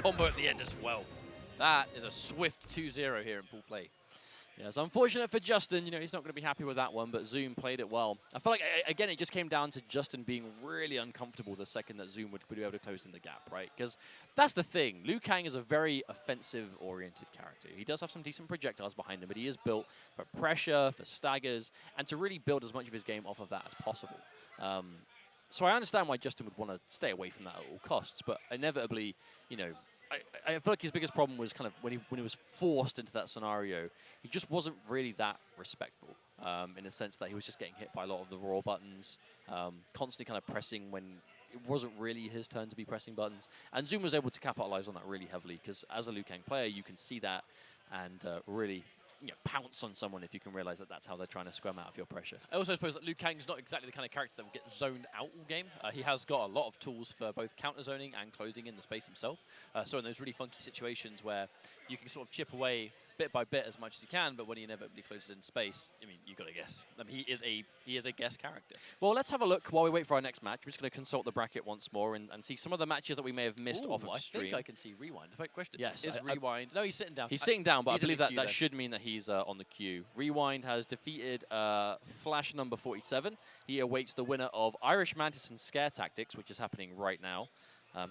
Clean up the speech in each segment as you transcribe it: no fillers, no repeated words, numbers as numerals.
combo at the end as well. That is a swift 2-0 here in pool play. Yeah, it's unfortunate for Justin. You know, he's not going to be happy with that one, but Zoom played it well. I feel like, again, it just came down to Justin being really uncomfortable the second that Zoom would be able to close in the gap, right? Because that's the thing. Liu Kang is a very offensive-oriented character. He does have some decent projectiles behind him, but he is built for pressure, for staggers, and to really build as much of his game off of that as possible. So I understand why Justin would want to stay away from that at all costs, but inevitably, you know, I feel like his biggest problem was kind of when he was forced into that scenario, he just wasn't really that respectful in the sense that he was just getting hit by a lot of the raw buttons, constantly kind of pressing when it wasn't really his turn to be pressing buttons. And Zoom was able to capitalize on that really heavily because as a Liu Kang player, you can see that and really pounce on someone if you can realize that that's how they're trying to scrum out of your pressure. I also suppose that Liu Kang's not exactly the kind of character that will get zoned out all game. He has got a lot of tools for both counter zoning and closing in the space himself. So in those really funky situations where you can sort of chip away bit by bit as much as you can, but when he inevitably closes in space, I mean, you've got to guess. I mean, he is a guess character. Well, let's have a look while we wait for our next match. We're just going to consult the bracket once more and see some of the matches that we may have missed off of stream. I think I can see Rewind. Question. Yes. Is Rewind? No, he's sitting down. He's sitting down, but I believe that queue, should mean that he's on the queue. Rewind has defeated Flash number 47. He awaits the winner of Irish Mantis and Scare Tactics, which is happening right now.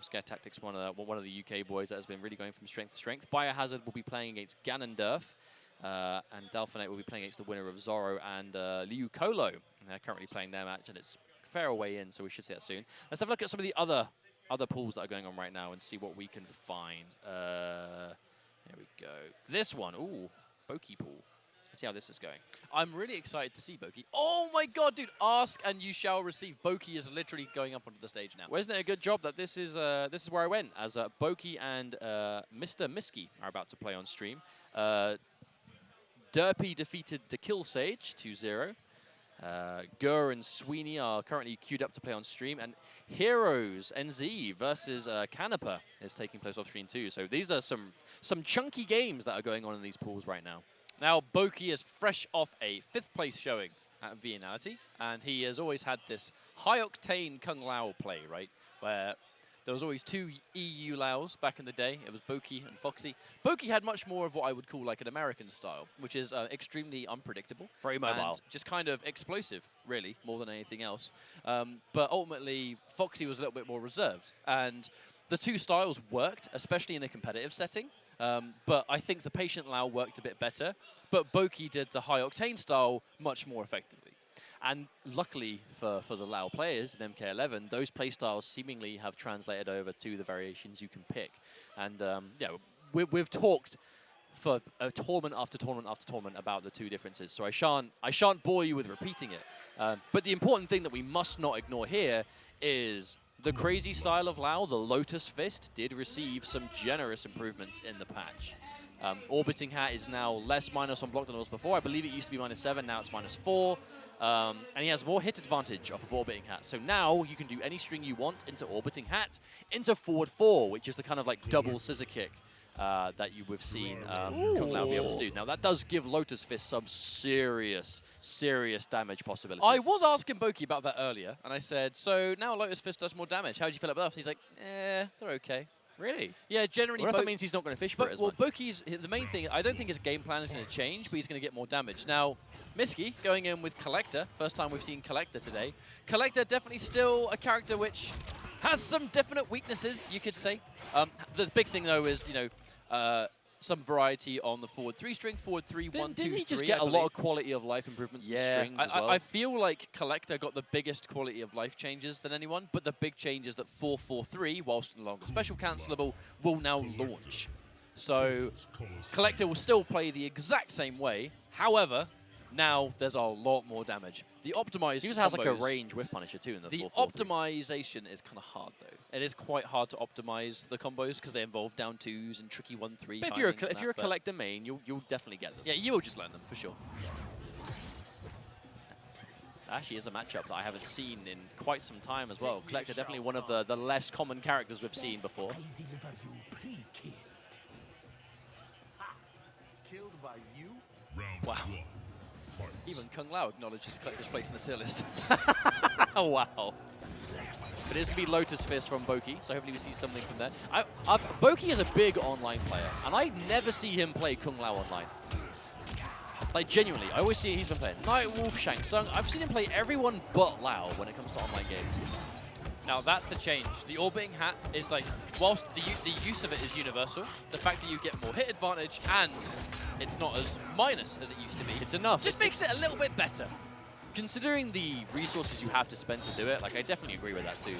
Scare Tactics, one of the UK boys that has been really going from strength to strength. Biohazard will be playing against Ganondorf. And Delphinate will be playing against the winner of Zorro and Liu Colo. And they're currently playing their match, and it's a fair way in, so we should see that soon. Let's have a look at some of the other pools that are going on right now and see what we can find. Here we go. This one, ooh, Pokey pool. Let's see how this is going. I'm really excited to see Pokey. Oh my god, dude! Ask and you shall receive. Pokey is literally going up onto the stage now. Well, isn't it a good job that this is where I went, as Pokey and Mr. Miski are about to play on stream. Derpy defeated the Kill Sage 2-0. Geras and Sweeney are currently queued up to play on stream, and Heroes NZ versus Canipa is taking place off stream too. So these are some chunky games that are going on in these pools right now. Now Pokey is fresh off a 5th place showing at Vianality, and he has always had this high-octane Kung Lao play, right, where there was always 2 EU Laos back in the day. It was Pokey and Foxy. Pokey had much more of what I would call like an American style, which is extremely unpredictable. Very mobile. And just kind of explosive, really, more than anything else. But ultimately, Foxy was a little bit more reserved. And the 2 styles worked, especially in a competitive setting. But I think the Patient Lao worked a bit better. But Pokey did the high-octane style much more effectively. And luckily for the Lao players in MK11, those playstyles seemingly have translated over to the variations you can pick. And yeah, we've talked for tournament after tournament after tournament about the 2 differences. So I shan't bore you with repeating it. But the important thing that we must not ignore here is the crazy style of Lao, the Lotus Fist, did receive some generous improvements in the patch. Orbiting Hat is now less minus on block than it was before. I believe it used to be -7, now it's -4. And he has more hit advantage off of Orbiting Hat. So now you can do any string you want into Orbiting Hat, into forward 4, which is the kind of like double scissor kick that we've seen Kung Lao be able to do. Now that does give Lotus Fist some serious damage possibilities. I was asking Pokey about that earlier, and I said, so now Lotus Fist does more damage. How do you feel about that? He's like, they're okay. Really? Yeah, generally. What if that means he's not going to fish for it as much? Well, Pokey's, the main thing, I don't think his game plan is going to change, but he's going to get more damage. Now, Miski going in with Collector. First time we've seen Collector today. Collector definitely still a character which has some definite weaknesses, you could say. The big thing, though, is, some variety on the forward 3 string, forward 3, 1, 2, 3. Didn't he just get a lot of quality of life improvements and strings as well? I feel like Collector got the biggest quality of life changes than anyone, but the big change is that 4-4-3, whilst no longer special cancelable, will now launch. So Collector will still play the exact same way. However, now there's a lot more damage. The optimized He also has like a range with Punisher too in the 4-4-3. The optimization is kind of hard though. It is quite hard to optimize the combos because they involve down 2s and tricky 1-3. But if you're a Collector main, you'll definitely get them. Yeah, you will just learn them for sure. Actually is a matchup that I haven't seen in quite some time as well. Collector definitely one of the less common characters we've seen before. Killed by you? Wow. Even Kung Lao acknowledges Collector's place in the tier list. Wow. But it's going to be Lotus Fist from Pokey, so hopefully we see something from there. Pokey is a big online player, and I never see him play Kung Lao online. Like, genuinely, I always see he's been playing Nightwolf, Shang Tsung. I've seen him play everyone but Lao when it comes to online games. Now that's the change. The orbiting hat is like, whilst the use of it is universal, the fact that you get more hit advantage and it's not as minus as it used to be. It's enough. Just makes it a little bit better. Considering the resources you have to spend to do it, like I definitely agree with that too.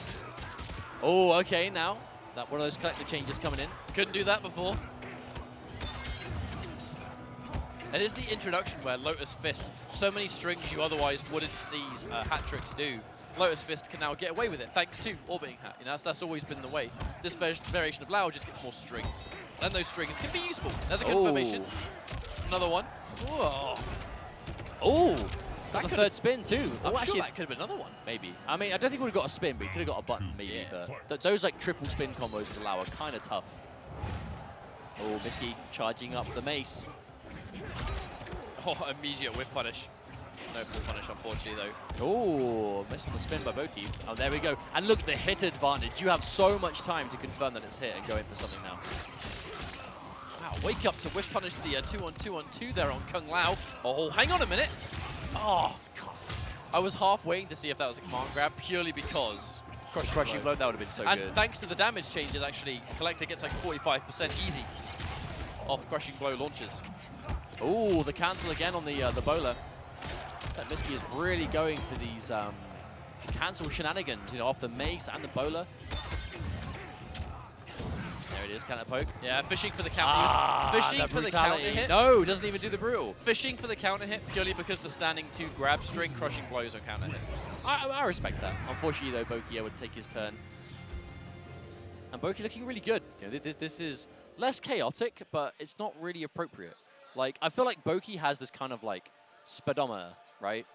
Oh, okay, now that one of those collector changes coming in. Couldn't do that before. It is the introduction where Lotus Fist, so many strings you otherwise wouldn't see hat tricks do. Lotus Fist can now get away with it thanks to orbiting hat. You know, that's always been the way. This variation of Lao just gets more strings, and those strings can be useful. There's a confirmation. Another one. Whoa. Oh, that's the third spin too. I'm actually, sure that could have been another one. Maybe. I mean, I don't think we would have got a spin, but he could have got a button maybe. Yeah. But those like triple spin combos with Lao are kind of tough. Oh, Miski charging up the mace. Oh, immediate whip punish. No full punish, unfortunately, though. Oh, missing the spin by Pokey. Oh, there we go. And look, the hit advantage. You have so much time to confirm that it's hit and go in for something now. Wow, wake up to whip punish the 2-on-2-on-2 there on Kung Lao. Oh, hang on a minute. Oh, I was half waiting to see if that was a command grab, purely because Crushing blow, that would have been so and good. thanks to the damage changes, actually, Collector gets like 45% easy off crushing blow launches. Oh, the cancel again on the bowler. That Miski is really going for these cancel shenanigans, you know, off the mace and the bowler. There it is, counter poke. Yeah, fishing for the counter. Fishing for the counter hit. No, doesn't even do the brutal. Fishing for the counter hit purely because the standing 2 grab string crushing blows on counter hit. I respect that. Unfortunately, though, Pokey would take his turn. And Pokey looking really good. You know, this is less chaotic, but it's not really appropriate. Like, I feel like Pokey has this kind of like speedometer, right?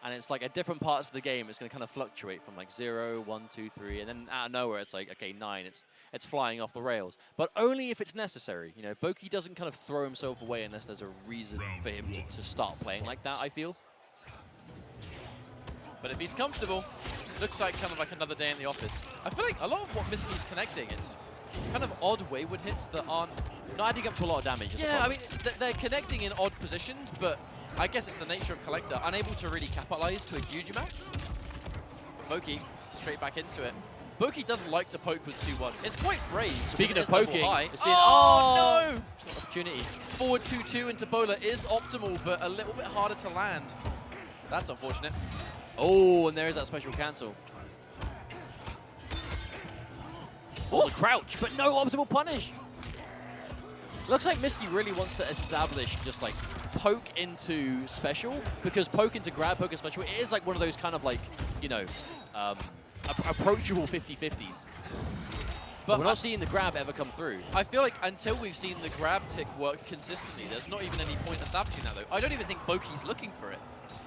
And it's like at different parts of the game, it's going to kind of fluctuate from like 0, 1, 2, 3, and then out of nowhere, it's like, okay, 9, it's flying off the rails. But only if it's necessary. You know, Pokey doesn't kind of throw himself away unless there's a reason for him to start playing like that, I feel. But if he's comfortable, looks like kind of like another day in the office. I feel like a lot of what Miski's connecting, it's kind of odd wayward hits that aren't... Not adding up to a lot of damage. Yeah, I mean, they're connecting in odd positions, but I guess it's the nature of Collector, unable to really capitalize to a huge amount. Pokey, straight back into it. Pokey doesn't like to poke with 2-1. It's quite brave. Speaking of poking, oh, no! Opportunity. Forward 2-2 into bowler is optimal, but a little bit harder to land. That's unfortunate. Oh, and there is that special cancel. Oh, the crouch, but no optimal punish. Looks like Miski really wants to establish just like poke into special, because poke into grab, poke into special, it is like one of those kind of like, you know, approachable 50-50s. But we're not seeing the grab ever come through. I feel like until we've seen the grab tick work consistently, there's not even any point establishing that though. I don't even think Pokey's looking for it.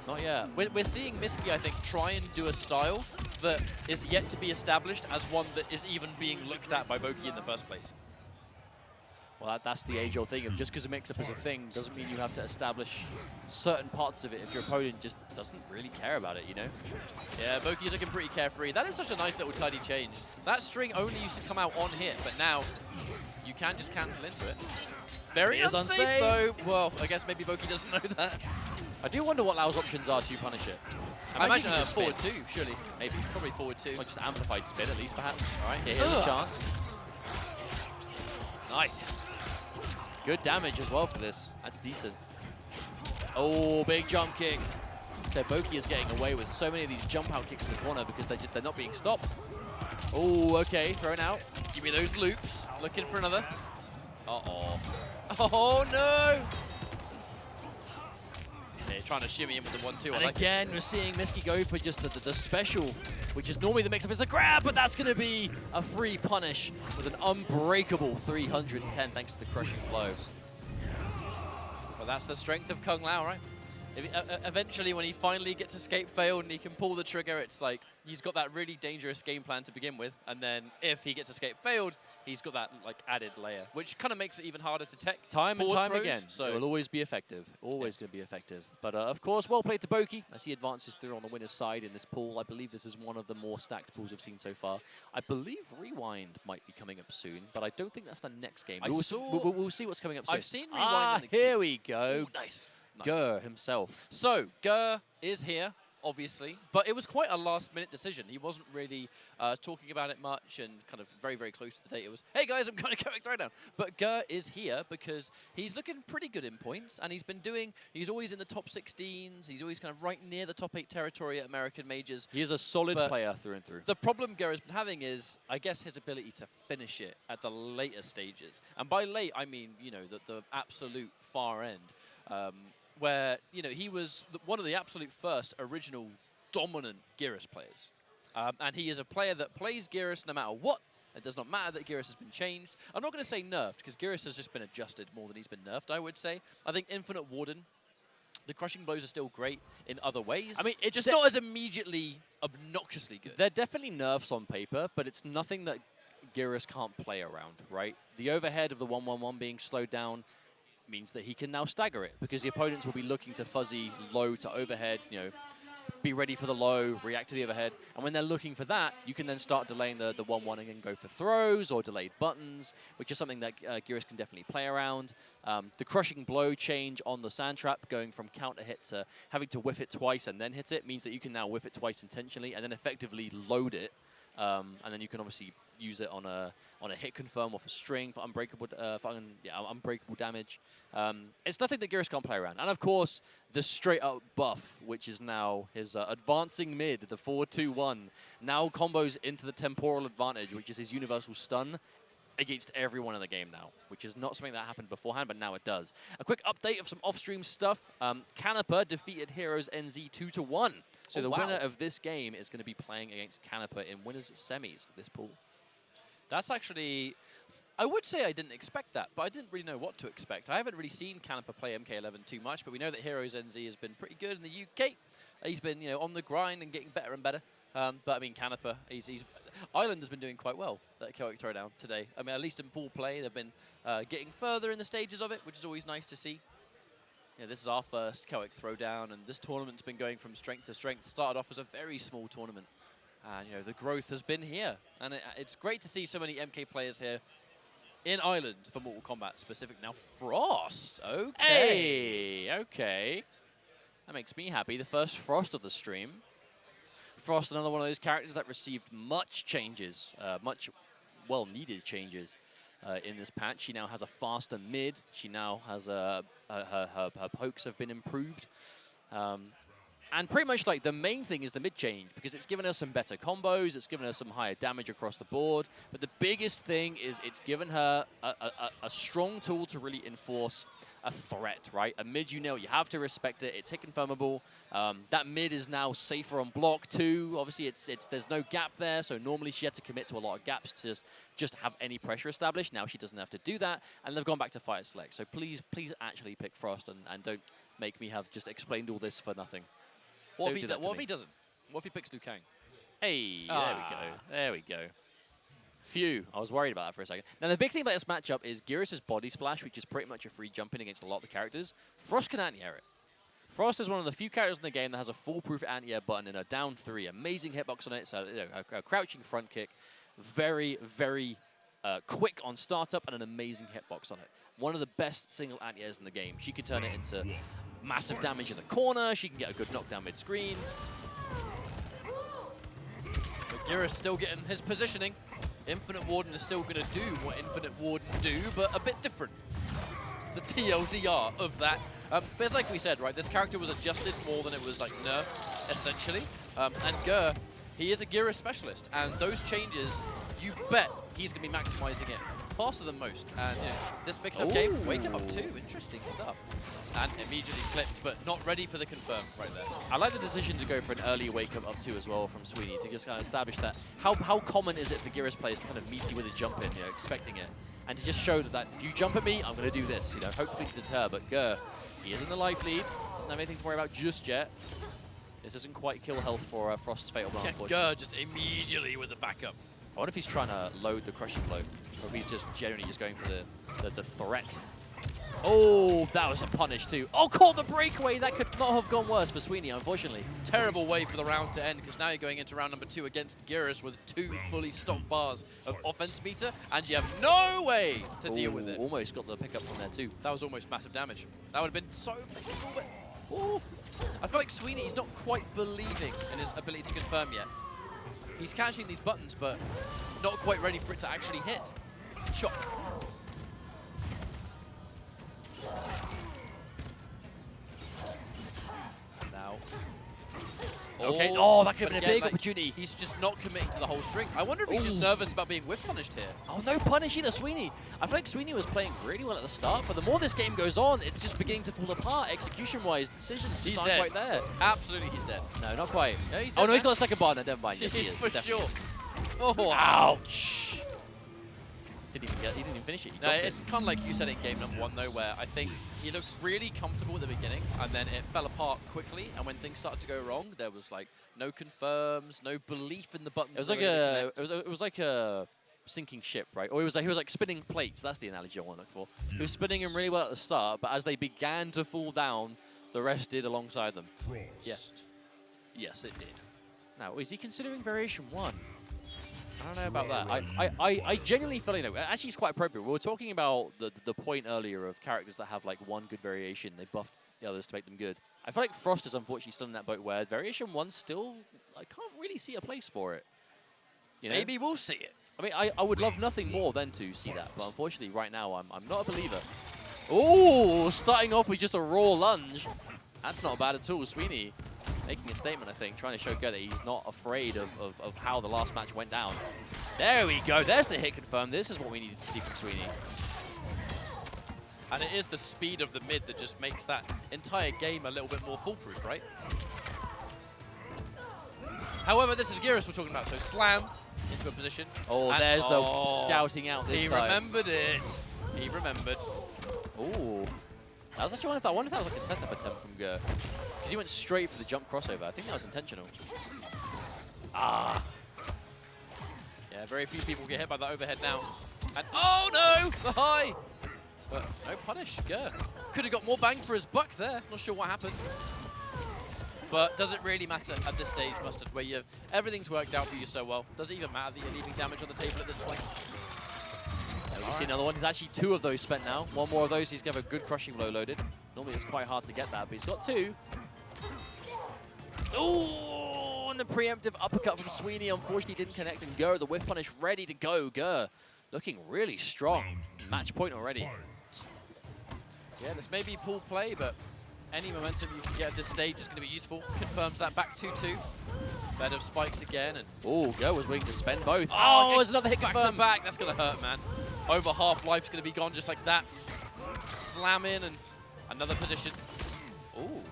Not yet. We're seeing Miski, I think, try and do a style that is yet to be established as one that is even being looked at by Pokey in the first place. Well, that's the age-old thing of just because a mix-up is a thing doesn't mean you have to establish certain parts of it if your opponent just doesn't really care about it, you know? Yeah, Pokey's looking pretty carefree. That is such a nice little tidy change. That string only used to come out on hit, but now you can just cancel into it. Very unsafe, though. Well, I guess maybe Pokey doesn't know that. I do wonder what Lao's options are to punish it. I imagine forward 2, surely. Maybe. Probably forward 2. Or just amplified spin, at least, perhaps. All right, here's a chance. Nice. Good damage as well for this. That's decent. Oh, big jump kick. So Pokey is getting away with so many of these jump out kicks in the corner because they're not being stopped. Oh, okay, thrown out. Give me those loops. Looking for another. Uh-oh. Oh, no! They're trying to shimmy him with the 1-2. And again, we're seeing Miski go for just the special, which is normally the mix-up is the grab, but that's going to be a free punish with an unbreakable 310 thanks to the crushing blow. Well, that's the strength of Kung Lao, right? Eventually, when he finally gets escape failed and he can pull the trigger, it's like he's got that really dangerous game plan to begin with. And then if he gets escape failed, he's got that like added layer, which kind of makes it even harder to tech. Time and time throws, again, so it will always be effective. Always going to be effective. But of course, well played to Pokey as he advances through on the winner's side in this pool. I believe this is one of the more stacked pools we've seen so far. I believe Rewind might be coming up soon, but I don't think that's the next game. We'll see what's coming up soon. I've seen Rewind in the here we go. Ooh, nice. Ger himself. So, Ger is here, obviously, but it was quite a last-minute decision. He wasn't really talking about it much and kind of very, very close to the date. It was, hey guys, I'm going to Throwdown. But Ger is here because he's looking pretty good in points, and he's always in the top 16s. He's always kind of right near the top 8 territory at American Majors. He is a solid player through and through. The problem Ger has been having is, I guess, his ability to finish it at the later stages. And by late, I mean, you know, the absolute far end. Where, you know, he was one of the absolute first original dominant Geras players. And he is a player that plays Geras no matter what. It does not matter that Geras has been changed. I'm not going to say nerfed, because Geras has just been adjusted more than he's been nerfed, I would say. I think Infinite Warden, the crushing blows are still great in other ways. I mean, it's just not as immediately obnoxiously good. They're definitely nerfs on paper, but it's nothing that Geras can't play around, right? The overhead of the 1-1-1 being slowed down means that he can now stagger it, because the opponents will be looking to fuzzy low to overhead, you know, be ready for the low, react to the overhead. And when they're looking for that, you can then start delaying the 1-1 and go for throws or delayed buttons, which is something that Geras can definitely play around. The crushing blow change on the sand trap, going from counter hit to having to whiff it twice and then hit it, means that you can now whiff it twice intentionally and then effectively load it. And then you can obviously use it on a hit confirm or for string for unbreakable unbreakable damage. It's nothing that Geras can't play around. And of course, the straight up buff, which is now his advancing mid, the 4-2-1, now combos into the temporal advantage, which is his universal stun against everyone in the game now, which is not something that happened beforehand, but now it does. A quick update of some off-stream stuff. Canepa defeated Heroes NZ 2-1. So the winner of this game is going to be playing against Canepa in winners semis of this pool. That's actually, I would say I didn't expect that, but I didn't really know what to expect. I haven't really seen Canepa play MK11 too much, but we know that Heroes NZ has been pretty good in the UK. He's been, you know, on the grind and getting better and better. But I mean, Canepa, Ireland has been doing quite well at Celtic Throwdown today. I mean, at least in pool play, they've been getting further in the stages of it, which is always nice to see. Yeah, this is our first Celtic Throwdown, and this tournament's been going from strength to strength. It started off as a very small tournament, and you know the growth has been here, and it's great to see so many MK players here in Ireland for Mortal Kombat specific. Now Frost, okay, hey, okay, that makes me happy. The first Frost of the stream. Frost, another one of those characters that received much changes, much well-needed changes. In this patch, she now has a faster mid. She now has her pokes have been improved, and pretty much like the main thing is the mid change, because it's given us some better combos. It's given us some higher damage across the board. But the biggest thing is it's given her a strong tool to really enforce a threat, right? A mid, you know, you have to respect it. It's hit confirmable. That mid is now safer on block too. Obviously, there's no gap there, so normally she had to commit to a lot of gaps to just have any pressure established. Now she doesn't have to do that, and they've gone back to fire select. So please actually pick Frost, and don't make me have just explained all this for nothing. What if he doesn't? What if he picks Liu Kang? Hey, there we go. There we go. Phew, I was worried about that for a second. Now, the big thing about this matchup is Geras' Body Splash, which is pretty much a free jumping against a lot of the characters. Frost can anti-air it. Frost is one of the few characters in the game that has a foolproof anti-air button and a down 3. Amazing hitbox on it, so you know, a crouching front kick. Very, very quick on startup and an amazing hitbox on it. One of the best single anti-airs in the game. She can turn it into massive damage in the corner. She can get a good knockdown mid-screen. But Geras still getting his positioning. Infinite Warden is still going to do what Infinite Warden do, but a bit different. The TLDR of that. But it's like we said, right, this character was adjusted more than it was like nerfed, essentially. And Ger, he is a Geras specialist, and those changes, you bet he's going to be maximizing it faster than most. And yeah, this mix-up game, wake it up too, interesting stuff. And immediately clipped, but not ready for the confirm right there. I like the decision to go for an early wake-up up 2 as well from Sweeney, to just kind of establish that. How common is it for Geras players to kind of meet you with a jump in, you know, expecting it? And to just show that if you jump at me, I'm going to do this, you know, hopefully to deter. But Ger, he is in the life lead, doesn't have anything to worry about just yet. This isn't quite kill health for Frost's Fatal Blow, unfortunately. Ger just immediately with the backup. I wonder if he's trying to load the crushing blow. or if he's just generally just going for the threat. Oh, that was a punish too. Oh, caught the breakaway. That could not have gone worse for Sweeney, unfortunately. Terrible way for the round to end, because now you're going into round number 2 against Geras with 2 fully stocked bars of offense meter, and you have no way to deal with it. Almost got the pickup from there too. That was almost massive damage. That would have been so painful, but ooh. I feel like Sweeney is not quite believing in his ability to confirm yet. He's catching these buttons, but not quite ready for it to actually hit. Shot. Now. Okay. Oh, that could have been a again, big like, opportunity. He's just not committing to the whole string. I wonder if he's just nervous about being whip punished here. Oh, no punish either, Sweeney. I feel like Sweeney was playing really well at the start, but the more this game goes on, it's just beginning to fall apart. Execution-wise, decisions just aren't quite there. Absolutely, he's dead. No, not quite. No, he's oh, dead, no, he's man. got a second bar. No, never mind. Yes, he is. For Definitely. sure. Oh, ouch. He didn't even finish it. He no, dropped it's kind of like you said in game number 1, though, where I think he looked really comfortable at the beginning, and then it fell apart quickly. And when things started to go wrong, there was like no confirms, no belief in the buttons. It was like it was like a sinking ship, right? Or he was like spinning plates. That's the analogy I want to look for. He was spinning them really well at the start, but as they began to fall down, the rest did alongside them. Yes. Yes, it did. Now, is he considering variation 1? I don't know about that. I genuinely feel, actually it's quite appropriate. We were talking about the point earlier of characters that have like one good variation. They buff the others to make them good. I feel like Frost is unfortunately still in that boat where variation 1 still, I can't really see a place for it. You know? Maybe we'll see it. I mean, I would love nothing more than to see that, but unfortunately right now I'm not a believer. Oh, starting off with just a raw lunge. That's not bad at all, Sweeney. Making a statement, I think, trying to show Go that he's not afraid of how the last match went down. There we go. There's the hit confirmed. This is what we needed to see from Sweeney. And it is the speed of the mid that just makes that entire game a little bit more foolproof, right? However, this is Geras we're talking about, so slam into a position. Oh, and there's the scouting out this He time. remembered it. He remembered. Oh. I was actually wondering if that was like a setup attempt from Ger. Because he went straight for the jump crossover. I think that was intentional. Ah. Yeah, very few people get hit by that overhead now. And oh no, the high. But no punish, Ger. Could have got more bang for his buck there. Not sure what happened. But does it really matter at this stage, Mustard, where everything's worked out for you so well? Does it even matter that you're leaving damage on the table at this point? You see another one. There's actually 2 of those spent now. One more of those, he's going to have a good crushing blow loaded. Normally it's quite hard to get that, but he's got 2. Oh, and the preemptive uppercut from Sweeney unfortunately didn't connect, and Ger, the whiff punish, ready to go. Ger looking really strong. Match point already. Yeah, this may be pool play, but any momentum you can get at this stage is going to be useful. Confirms that back 2-2. Bed of spikes again, and oh, Ger was willing to spend both. Oh, there's another hit back confirmed. to back. That's going to hurt, man. Over half life's going to be gone just like that. Slam in and another position. Ooh.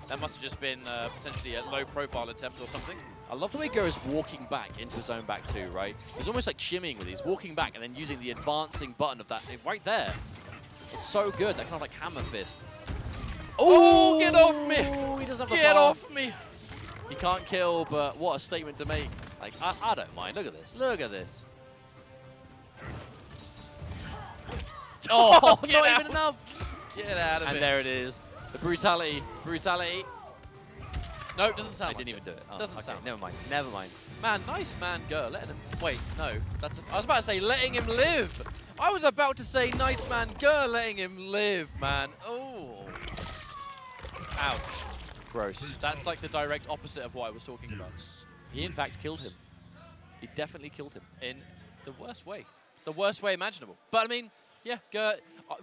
That must have just been potentially a low-profile attempt or something. I love the way Ger is walking back into his own back 2, right? He's almost like shimmying with it. He's walking back and then using the advancing button of that right there. It's so good, that kind of like hammer fist. Oh, get off me! He doesn't have the Get bar. off me! He can't kill, but what a statement to make. Like, I don't mind. Look at this. Look at this. Oh, not even enough. Get out of it. And there it is. The brutality. Brutality. No, it doesn't sound I didn't like even do it. Oh, Doesn't okay, sound never mind. Never mind. Man, nice man, girl. Letting him... Wait, no. I was about to say letting him live. I was about to say nice man, girl, letting him live, man. Oh. Ouch. Gross. That's like the direct opposite of what I was talking about. He, in fact, killed him. He definitely killed him. In the worst way. The worst way imaginable. But, I mean, yeah, Ger...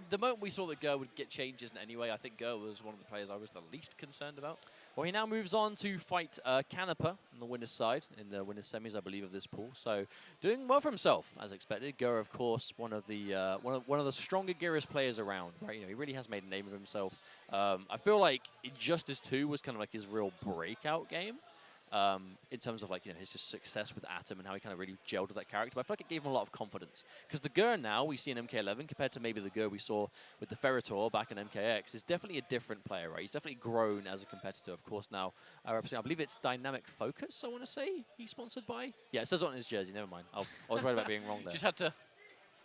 the moment we saw that Ger would get changes in any way, I think Ger was one of the players I was the least concerned about. Well, he now moves on to fight Canepa on the winner's side in the winner's semis, I believe, of this pool. So doing well for himself, as expected. Ger, of course, one of the stronger Geras players around. Right, you know, he really has made a name of himself. I feel like Injustice 2 was kind of like his real breakout game. in terms of like his just success with Atom and how he kind of really gelled with that character. But I feel like it gave him a lot of confidence because the Gur now we see in MK11 compared to maybe the Gur we saw with the Ferritor back in MKX is definitely a different player, right? He's definitely grown as a competitor. Of course, now I believe it's Dynamic Focus. I want to say he's sponsored by. Yeah, it says it on his jersey. Never mind. I was worried about being wrong there. Just had to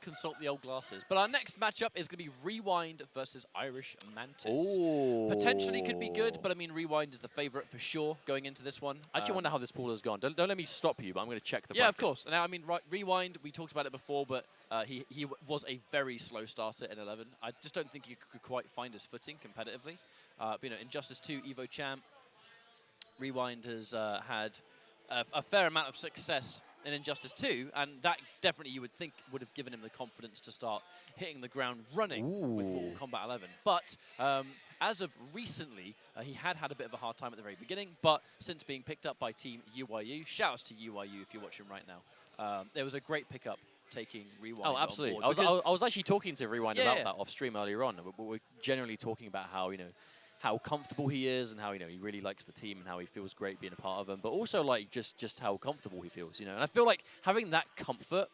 consult the old glasses. But our next matchup is going to be Rewind versus Irish Mantis. Ooh. Potentially could be good, but I mean, Rewind is the favorite for sure going into this one. I actually wonder how this pool has gone. Don't let me stop you, but I'm going to check the Yeah, bracket. of course. Now, I mean, Rewind, we talked about it before, but he was a very slow starter in 11. I just don't think he could quite find his footing competitively. But, Injustice 2 Evo champ, Rewind has had a fair amount of success in Injustice 2, and that definitely you would think would have given him the confidence to start hitting the ground running with Mortal Kombat 11. But as of recently, he had a bit of a hard time at the very beginning, but since being picked up by Team UYU, shouts to UYU if you're watching right now, there was a great pickup taking Rewind. Oh, absolutely. On board I was actually talking to Rewind about that off stream earlier on. We're generally talking about how comfortable he is and how he really likes the team and how he feels great being a part of them, but also like just how comfortable he feels, And I feel like having that comfort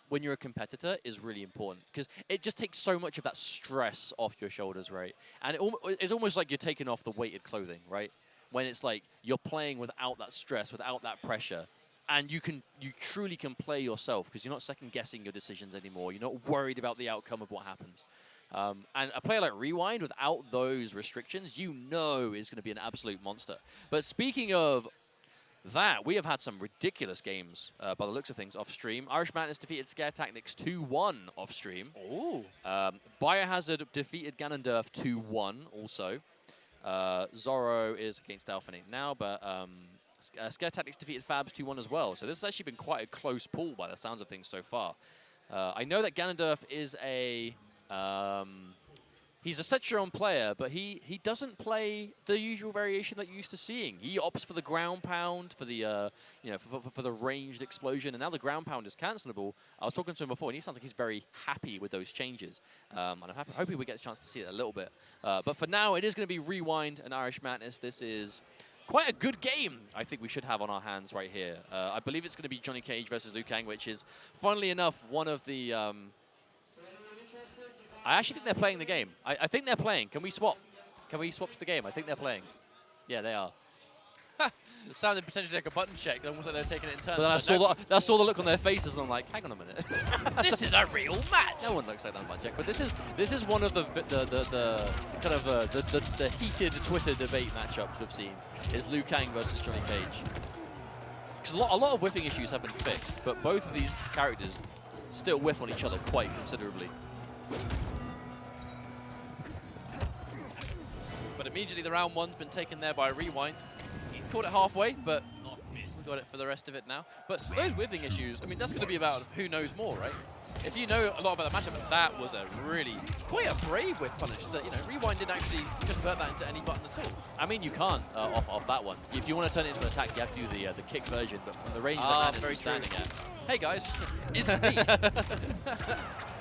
when you're a competitor is really important because it just takes so much of that stress off your shoulders, right? And it's almost like you're taking off the weighted clothing, right? When it's like you're playing without that stress, without that pressure, and you truly can play yourself because you're not second guessing your decisions anymore. You're not worried about the outcome of what happens. And a player like Rewind, without those restrictions, is going to be an absolute monster. But speaking of that, we have had some ridiculous games, by the looks of things, off stream. Irish Mantis defeated Scare Tactics 2-1 off stream. Ooh. Biohazard defeated Ganondorf 2-1 also. Zorro is against Alphanate now, but Scare Tactics defeated Fabs 2-1 as well. So this has actually been quite a close pull by the sounds of things so far. I know that Ganondorf is he's a set-your-own player, but he doesn't play the usual variation that you're used to seeing. He opts for the ground pound, for the for the ranged explosion, and now the ground pound is cancelable. I was talking to him before, and he sounds like he's very happy with those changes. And I'm hoping we get a chance to see it a little bit. But for now, it is going to be Rewind and Irish Mantis. This is quite a good game I think we should have on our hands right here. I believe it's going to be Johnny Cage versus Liu Kang, which is, funnily enough, one of the... I actually think they're playing the game. I think they're playing. Can we swap? Can we swap to the game? I think they're playing. Yeah, they are. Sounded potentially like a button check, almost like they're taking it in turns. But then I saw the look on their faces, and I'm like, hang on a minute. This is a real match. No one looks like that button check. But this is one of the kind of the heated Twitter debate matchups we've seen is Liu Kang versus Johnny Cage. Because a lot of whiffing issues have been fixed, but both of these characters still whiff on each other quite considerably. But immediately the round one's been taken there by Rewind. He caught it halfway, but we got it for the rest of it now. But those whiffing issues, I mean, that's going to be about who knows more, right? If you know a lot about the matchup, that was a really quite a brave whiff punish. That Rewind didn't actually convert that into any button at all. I mean, you can't off that one. If you want to turn it into an attack, you have to do the kick version. But from the range that man is standing at. Hey guys, it's me.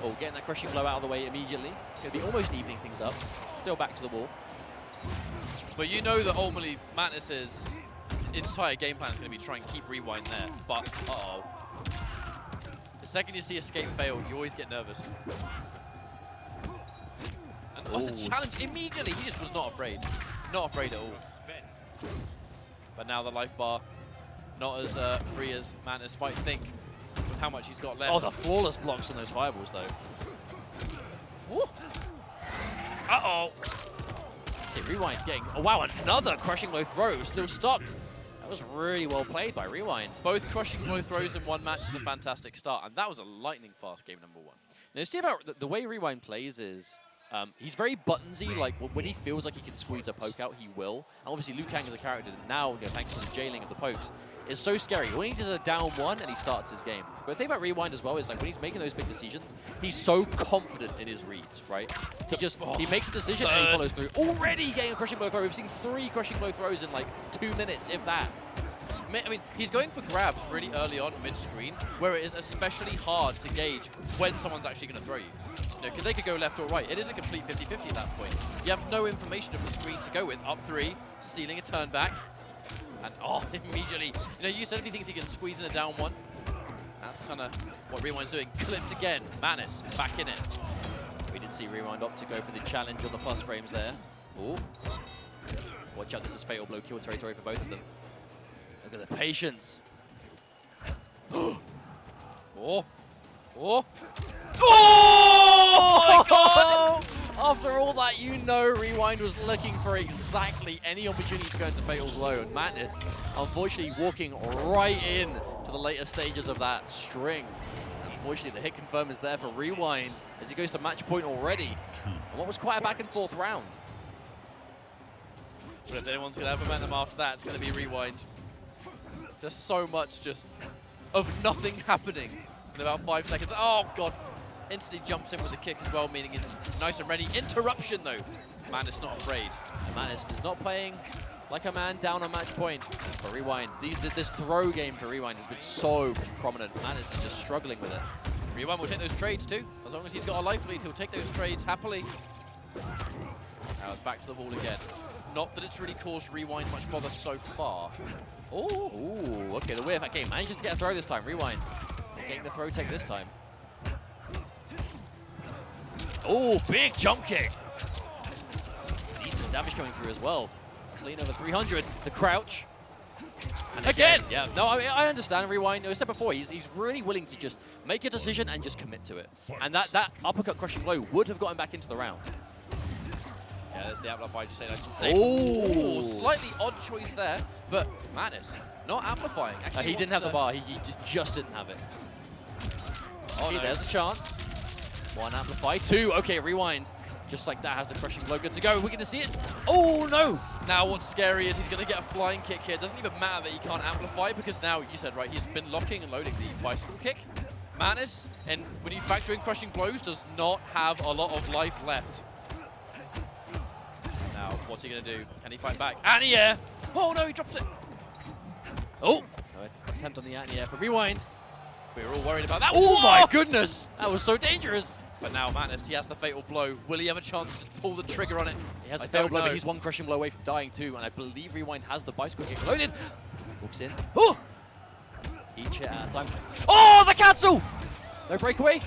Oh, getting that crushing blow out of the way immediately. Could be almost evening things up. Still back to the wall. But you know that ultimately Mantis's entire game plan is going to be try and keep Rewind there. But, uh-oh. The second you see escape failed, you always get nervous. And the challenge immediately, he just was not afraid. Not afraid at all. But now the life bar, not as free as Mantis might think with how much he's got left. Oh, the flawless blocks on those fireballs, though. Woo. Uh-oh. Okay, Rewind getting... Oh, wow, another crushing blow throw. Still stopped. That was really well played by Rewind. Both crushing blow throws in one match is a fantastic start, and that was a lightning-fast game number one. Now, see about the way Rewind plays is... he's very buttonsy, like when he feels like he can squeeze a poke out, he will. And obviously Liu Kang is a character that now, thanks to the jailing of the pokes, is so scary. When he's a down one and he starts his game. But the thing about Rewind as well is like when he's making those big decisions, he's so confident in his reads, right? He makes a decision and he follows through. Already getting a crushing blow throw. We've seen 3 crushing blow throws in like 2 minutes, if that. I mean, he's going for grabs really early on mid-screen, where it is especially hard to gauge when someone's actually going to throw you. Because they could go left or right. It is a complete 50-50 at that point. You have no information of the screen to go with. Up 3, stealing a turn back. And immediately, you said if he thinks he can squeeze in a down one. That's kind of what Rewind's doing. Clipped again. Madness back in it. We did see Rewind opt to go for the challenge on the plus frames there. Ooh. Watch out, this is fatal blow kill territory for both of them. Look at the patience. Oh! Oh! Oh my god! After all that, Rewind was looking for exactly any opportunity to go into fatal blow. And Madness, unfortunately, walking right in to the later stages of that string. Unfortunately, the hit confirm is there for Rewind as he goes to match point already. And what was quite a back and forth round. But if anyone's going to have momentum after that, it's going to be Rewind. Just so much of nothing happening in about 5 seconds. Oh, God. Instantly jumps in with the kick as well, meaning he's nice and ready. Interruption, though. Madness not afraid. And Madness is not playing like a man down on match point for Rewind. This throw game for Rewind has been so prominent. Madness is just struggling with it. Rewind will take those trades, too. As long as he's got a life lead, he'll take those trades happily. Now it's back to the wall again. Not that it's really caused Rewind much bother so far. Ooh, okay, the whiff. Okay, manages to get a throw this time. Rewind getting the throw take this time. Oh, big jump kick. Decent damage coming through as well. Clean over 300. The crouch. And again! Yeah, no, I understand Rewind. I said before, he's really willing to just make a decision and just commit to it. And that uppercut crushing blow would have gotten back into the round. Yeah, there's the amplify, just saying nice and Ooh, slightly odd choice there, but Madness not amplifying. Actually, he didn't have the bar. He just didn't have it. Oh, no. There's a chance. 1 amplify, 2. Okay, Rewind. Just like that, has the crushing blow. Good to go. We're going to see it. Oh, no. Now what's scary is he's going to get a flying kick here. It doesn't even matter that he can't amplify because now, you said, right, he's been locking and loading the bicycle kick. Madness, and when you factor in crushing blows, does not have a lot of life left. Now, what's he going to do? Can he fight back? Anti-air! Oh, no, he drops it. Oh, attempt on the anti-air for Rewind. We were all worried about that. Oh, my goodness. That was so dangerous. But now Madness, he has the fatal blow. Will he have a chance to pull the trigger on it? He has a fatal blow, but he's 1 crushing blow away from dying too. And I believe Rewind has the bicycle kick loaded. Walks in. Oh! Each hit at a time. Oh, the cancel! No breakaway.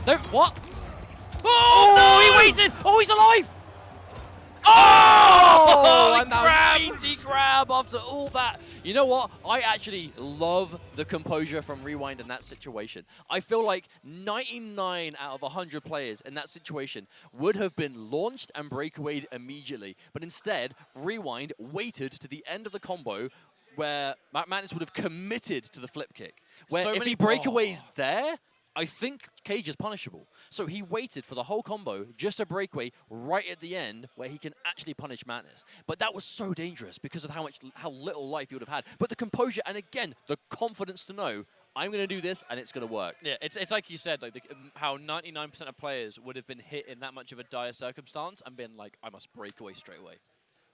No, what? Oh, no, he waited. Oh, he's alive. Oh, and that meaty grab after all that. You know what? I actually love the composure from Rewind in that situation. I feel like 99 out of 100 players in that situation would have been launched and breakawayed immediately. But instead, Rewind waited to the end of the combo where Madness would have committed to the flip kick. Where so if he breakaways there, I think Cage is punishable. So he waited for the whole combo just a breakaway right at the end where he can actually punish Madness. But that was so dangerous because of how little life he would have had. But the composure and again, the confidence to know I'm going to do this and it's going to work. Yeah, it's like you said, like how 99% of players would have been hit in that much of a dire circumstance and been like, I must break away straight away.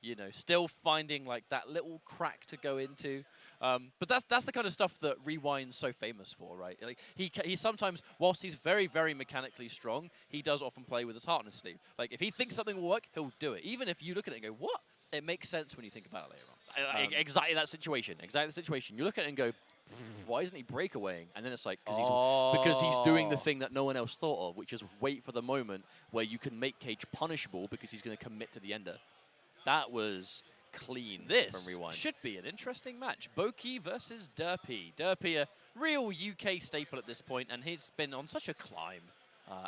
You know, still finding like that little crack to go into. But that's the kind of stuff that Rewind's so famous for, right? Like he sometimes, whilst he's very, very mechanically strong, he does often play with his heart on his sleeve. Like if he thinks something will work, he'll do it. Even if you look at it and go, what? It makes sense when you think about it later on. Exactly that situation. Exactly the situation. You look at it and go, why isn't he breakawaying? And then it's like, because he's doing the thing that no one else thought of, which is wait for the moment where you can make Cage punishable because he's going to commit to the ender. That was clean from Rewind. Should be an interesting match. Pokey versus Derpy. Derpy, a real UK staple at this point, and he's been on such a climb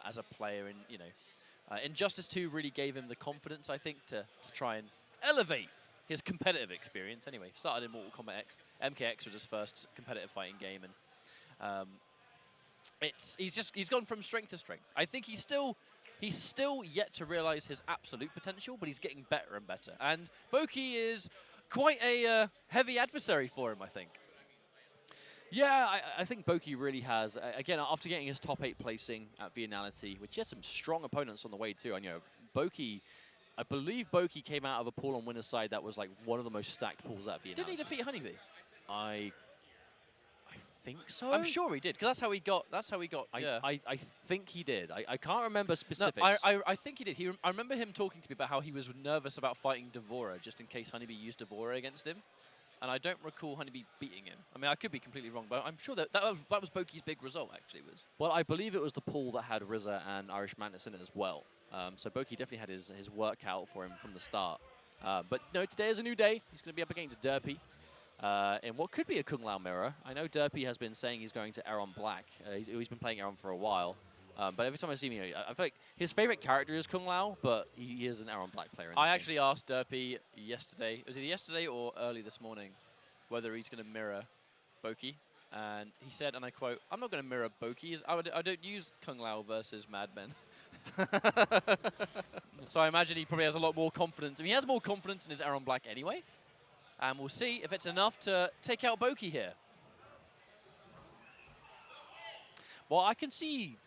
as a player. And you know, Injustice 2 really gave him the confidence, I think, to try and elevate his competitive experience. Anyway, started in Mortal Kombat X. MKX was his first competitive fighting game, and he's gone from strength to strength. I think he's still yet to realize his absolute potential, but he's getting better and better. And Pokey is quite a heavy adversary for him, I think. Yeah, I think Pokey really has. Again, after getting his top 8 placing at Vianality, which he has some strong opponents on the way too. And you know, Pokey, I believe Pokey came out of a pool on winner's side that was like one of the most stacked pools at Vianality. Didn't he defeat Honeybee? I think so. I'm sure he did, because that's how he got. Yeah. I think he did. I can't remember specifics. No, I think he did. I remember him talking to me about how he was nervous about fighting Devora, just in case Honeybee used Devora against him. and I don't recall Honeybee beating him. I mean, I could be completely wrong, but I'm sure that was Pokey's big result, actually. Well, I believe it was the pool that had RZA and Irish Madness in it as well. So Pokey definitely had his work out for him from the start. But no, today is a new day. He's going to be up against Derpy in what could be a Kung Lao mirror. I know Derpy has been saying he's going to Aaron Black. He's been playing Aaron for a while. But every time I see him, I feel like his favorite character is Kung Lao, but he is an Aaron Black player. I actually asked Derpy yesterday, was it yesterday or early this morning, whether he's going to mirror Pokey. And he said, and I quote, "I'm not going to mirror Pokey. I don't use Kung Lao versus Madmen." So I imagine he probably has a lot more confidence. I mean, he has more confidence in his Aaron Black anyway. And we'll see if it's enough to take out Pokey here. Well, I can see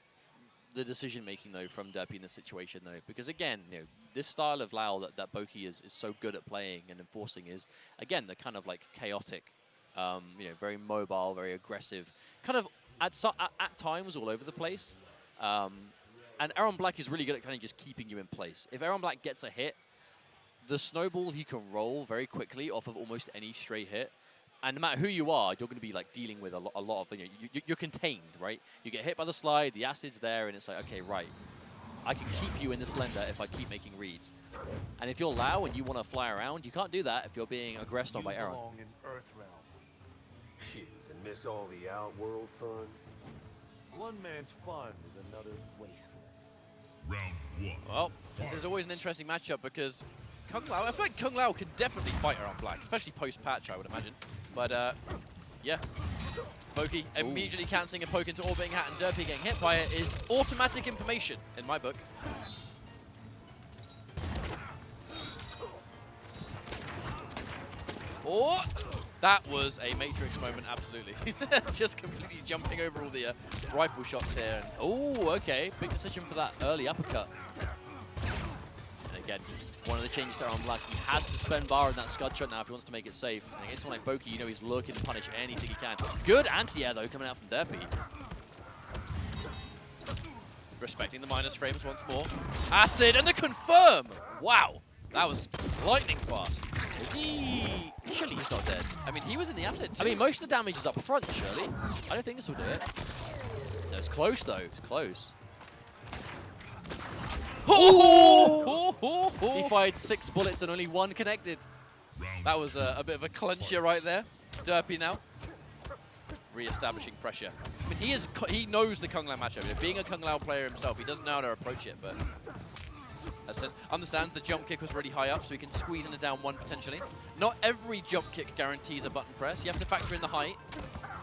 the decision-making, though, from Derpy in this situation, though. Because, again, this style of Lao that Pokey is so good at playing and enforcing is, again, the kind of, like, chaotic, very mobile, very aggressive, kind of, at times, all over the place. And Aaron Black is really good at kind of just keeping you in place. If Aaron Black gets a hit, the snowball he can roll very quickly off of almost any straight hit. And no matter who you are, you're going to be like dealing with a lot of, you're contained, right? You get hit by the slide, the acid's there, and it's like, okay, right. I can keep you in this blender if I keep making reads. And if you're Lao and you want to fly around, you can't do that if you're being aggressed on by Aaron. You belong in Earthrealm. Shit, and miss all the outworld fun? One man's fun is another's wasteland. Round 1. Well, this is always an interesting matchup because Kung Lao, I feel like Kung Lao can definitely fight Aaron Black, especially post-patch, I would imagine. But, yeah. Pokey immediately cancelling a poke into Orbiting Hat, and Derpy getting hit by it is automatic information in my book. Oh, that was a Matrix moment, absolutely. Just completely jumping over all the rifle shots here. Oh, okay. Big decision for that early uppercut. And again, one of the changes there on Black. He has to spend bar in that scud shot now if he wants to make it safe. And against someone like Pokey, he's looking to punish anything he can. Good anti-air, though, coming out from Derpy. Respecting the minus frames once more. Acid and the confirm! Wow, that was lightning fast. Is he? Surely he's not dead. I mean, he was in the acid too. I mean, most of the damage is up front, surely. I don't think this will do it. No, it's close, though. It's close. He fired 6 bullets and only 1 connected. That was a bit of a clencher right there. Derpy now. Re-establishing pressure. I mean, he knows the Kung Lao matchup. Being a Kung Lao player himself, he doesn't know how to approach it, but understands the jump kick was really high up, so he can squeeze in a down 1 potentially. Not every jump kick guarantees a button press. You have to factor in the height.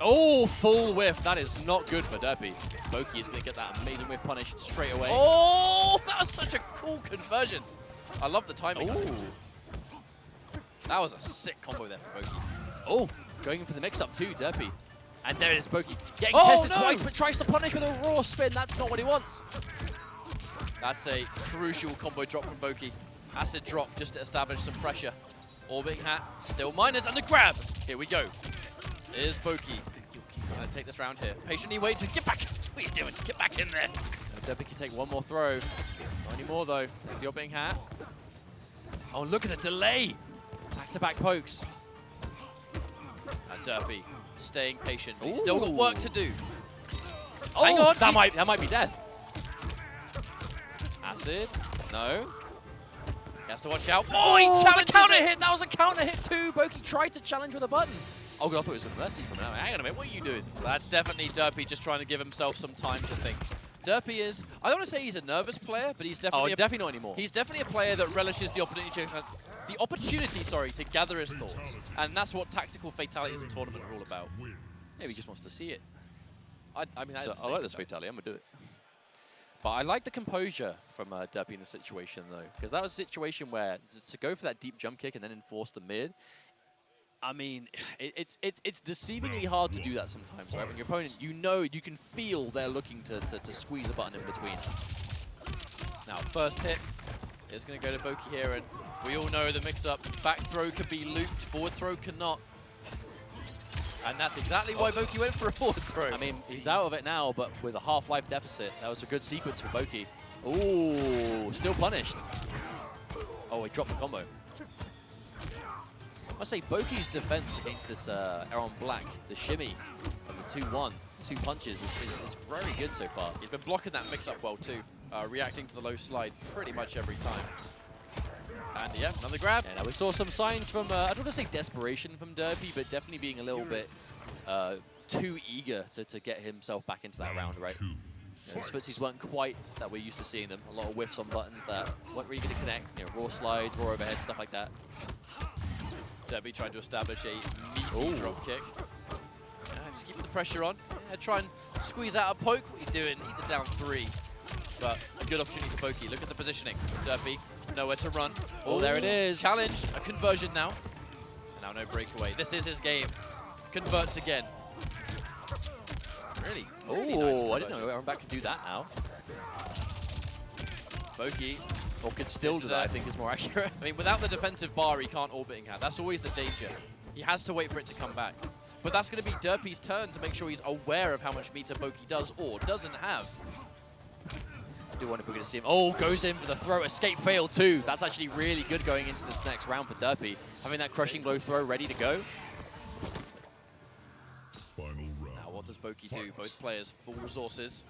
Oh, full whiff. That is not good for Derpy. Pokey is going to get that amazing whiff punish straight away. Oh, that was such a cool conversion. I love the timing. Ooh. That was a sick combo there for Pokey. Oh, going in for the mix-up too, Derpy. And there it is, Pokey. Getting tested twice, but tries to punish with a raw spin. That's not what he wants. That's a crucial combo drop from Pokey. Acid drop just to establish some pressure. Orbiting Hat, still minus, and the grab. Here we go. Here's Pokey. Gonna take this round here. Patiently waits and get back. What are you doing? Get back in there. Derpy can take 1 more throw. Not anymore, though. There's the Orbiting Hat. Oh, look at the delay. Back-to-back pokes. And Derpy staying patient. He's still got work to do. Oh, hang on. That might be death. Acid. No. He has to watch out. Oh, the counter hit. That was a counter hit too. Pokey tried to challenge with a button. Oh, God, I thought it was a mercy coming out. Hang on a minute. What are you doing? That's definitely Derpy just trying to give himself some time to think. Derpy is, I don't want to say he's a nervous player, but he's definitely definitely not anymore. He's definitely a player that relishes the opportunity to gather his thoughts. And that's what tactical fatalities in tournament are all about. Maybe he just wants to see it. I mean, that is I like this fatality. I'm going to do it. But I like the composure from Derpy in the situation, though, because that was a situation where to go for that deep jump kick and then enforce the mid, I mean, it's deceivingly hard to do that sometimes, right? When your opponent, you can feel they're looking to squeeze a button in between. Now, first hit is going to go to Pokey here, and we all know the mix-up. Back throw could be looped, forward throw cannot. And that's exactly why Pokey went for a forward throw. I mean, he's out of it now, but with a half-life deficit, that was a good sequence for Pokey. Ooh, still punished. Oh, he dropped the combo. I say Pokey's defense against this Aeron Black, the shimmy of the 2-1, 2 punches, is very good so far. He's been blocking that mix-up well too, reacting to the low slide pretty much every time. And yeah, another grab. Yeah, now we saw some signs from, I don't want to say desperation from Derpy, but definitely being a little bit too eager to get himself back into that round, right? You know, his footsies weren't quite that we're used to seeing them. A lot of whiffs on buttons that weren't really going to connect. You know, raw slides, raw overhead, stuff like that. Derpy trying to establish a meaty drop kick. Just keep the pressure on. Try and squeeze out a poke. What are you doing? Eat the down 3. But a good opportunity for Pokey. Look at the positioning. Derpy, nowhere to run. Oh, there it is. Challenge, a conversion now. And now no breakaway. This is his game. Converts again. Really? Oh, nice I didn't know Aaron Back could do that now. Pokey. Or could still do that, I think is more accurate. I mean, without the defensive bar, he can't orbiting hat. That's always the danger. He has to wait for it to come back. But that's going to be Derpy's turn to make sure he's aware of how much meter Pokey does or doesn't have. I do wonder if we're going to see him. Oh, goes in for the throw. Escape fail too. That's actually really good going into this next round for Derpy. Having that crushing blow throw ready to go. Final round. Now, what does Pokey do? Both players full resources.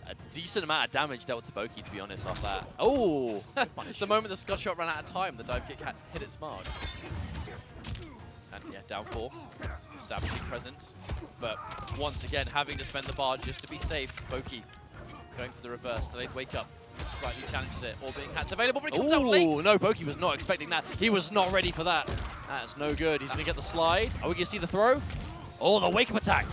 A decent amount of damage dealt to Pokey, to be honest, off that. Oh! The moment the Scott shot ran out of time, the dive kick hit its mark. And yeah, down 4. Establishing presence. But once again, having to spend the bar just to be safe. Pokey going for the reverse. Delayed wake up. Slightly challenges it. Orbiting hat's available, but he comes out late. No, Pokey was not expecting that. He was not ready for that. That's no good. He's going to get the slide. Are we going to see the throw? Oh, the wake up attack.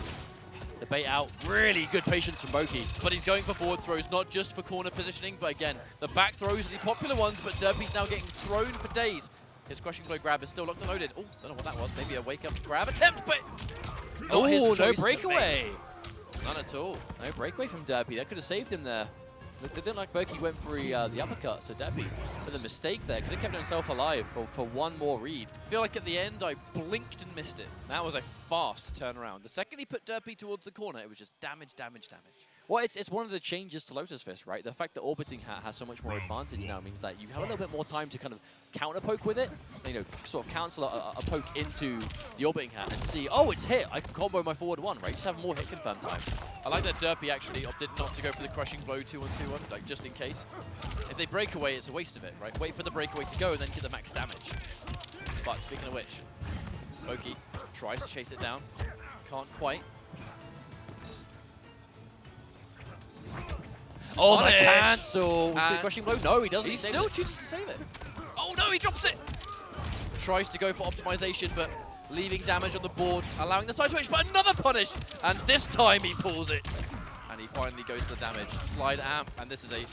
The bait out. Really good patience from Pokey. But he's going for forward throws, not just for corner positioning, but again, the back throws are the popular ones, but Derpy's now getting thrown for days. His crushing blow grab is still locked and loaded. Oh, don't know what that was. Maybe a wake up grab attempt, but oh, no breakaway. None at all. No breakaway from Derpy. That could have saved him there. Look, it didn't like Pokey went for the uppercut, so Derpy, with a mistake there, could have kept himself alive for one more read. I feel like at the end, I blinked and missed it. That was a fast turnaround. The second he put Derpy towards the corner, it was just damage, damage, damage. Well, it's one of the changes to Lotus Fist, right? The fact that Orbiting Hat has so much more advantage now means that you have a little bit more time to kind of counter poke with it. You know, sort of cancel a poke into the Orbiting Hat and see, oh, it's hit. I can combo my forward 1, right? Just have more hit confirm time. I like that Derpy actually opted not to go for the crushing blow 2-on-2-on, like just in case. If they break away, it's a waste of it, right? Wait for the breakaway to go and then get the max damage. But speaking of which, Pokey tries to chase it down. Can't quite. Oh, the cancel! Was it crushing blow? No, he doesn't. He still chooses to save it. Oh no, he drops it! Tries to go for optimization, but leaving damage on the board, allowing the side switch, but another punish! And this time he pulls it. And he finally goes to the damage. Slide amp, and this is a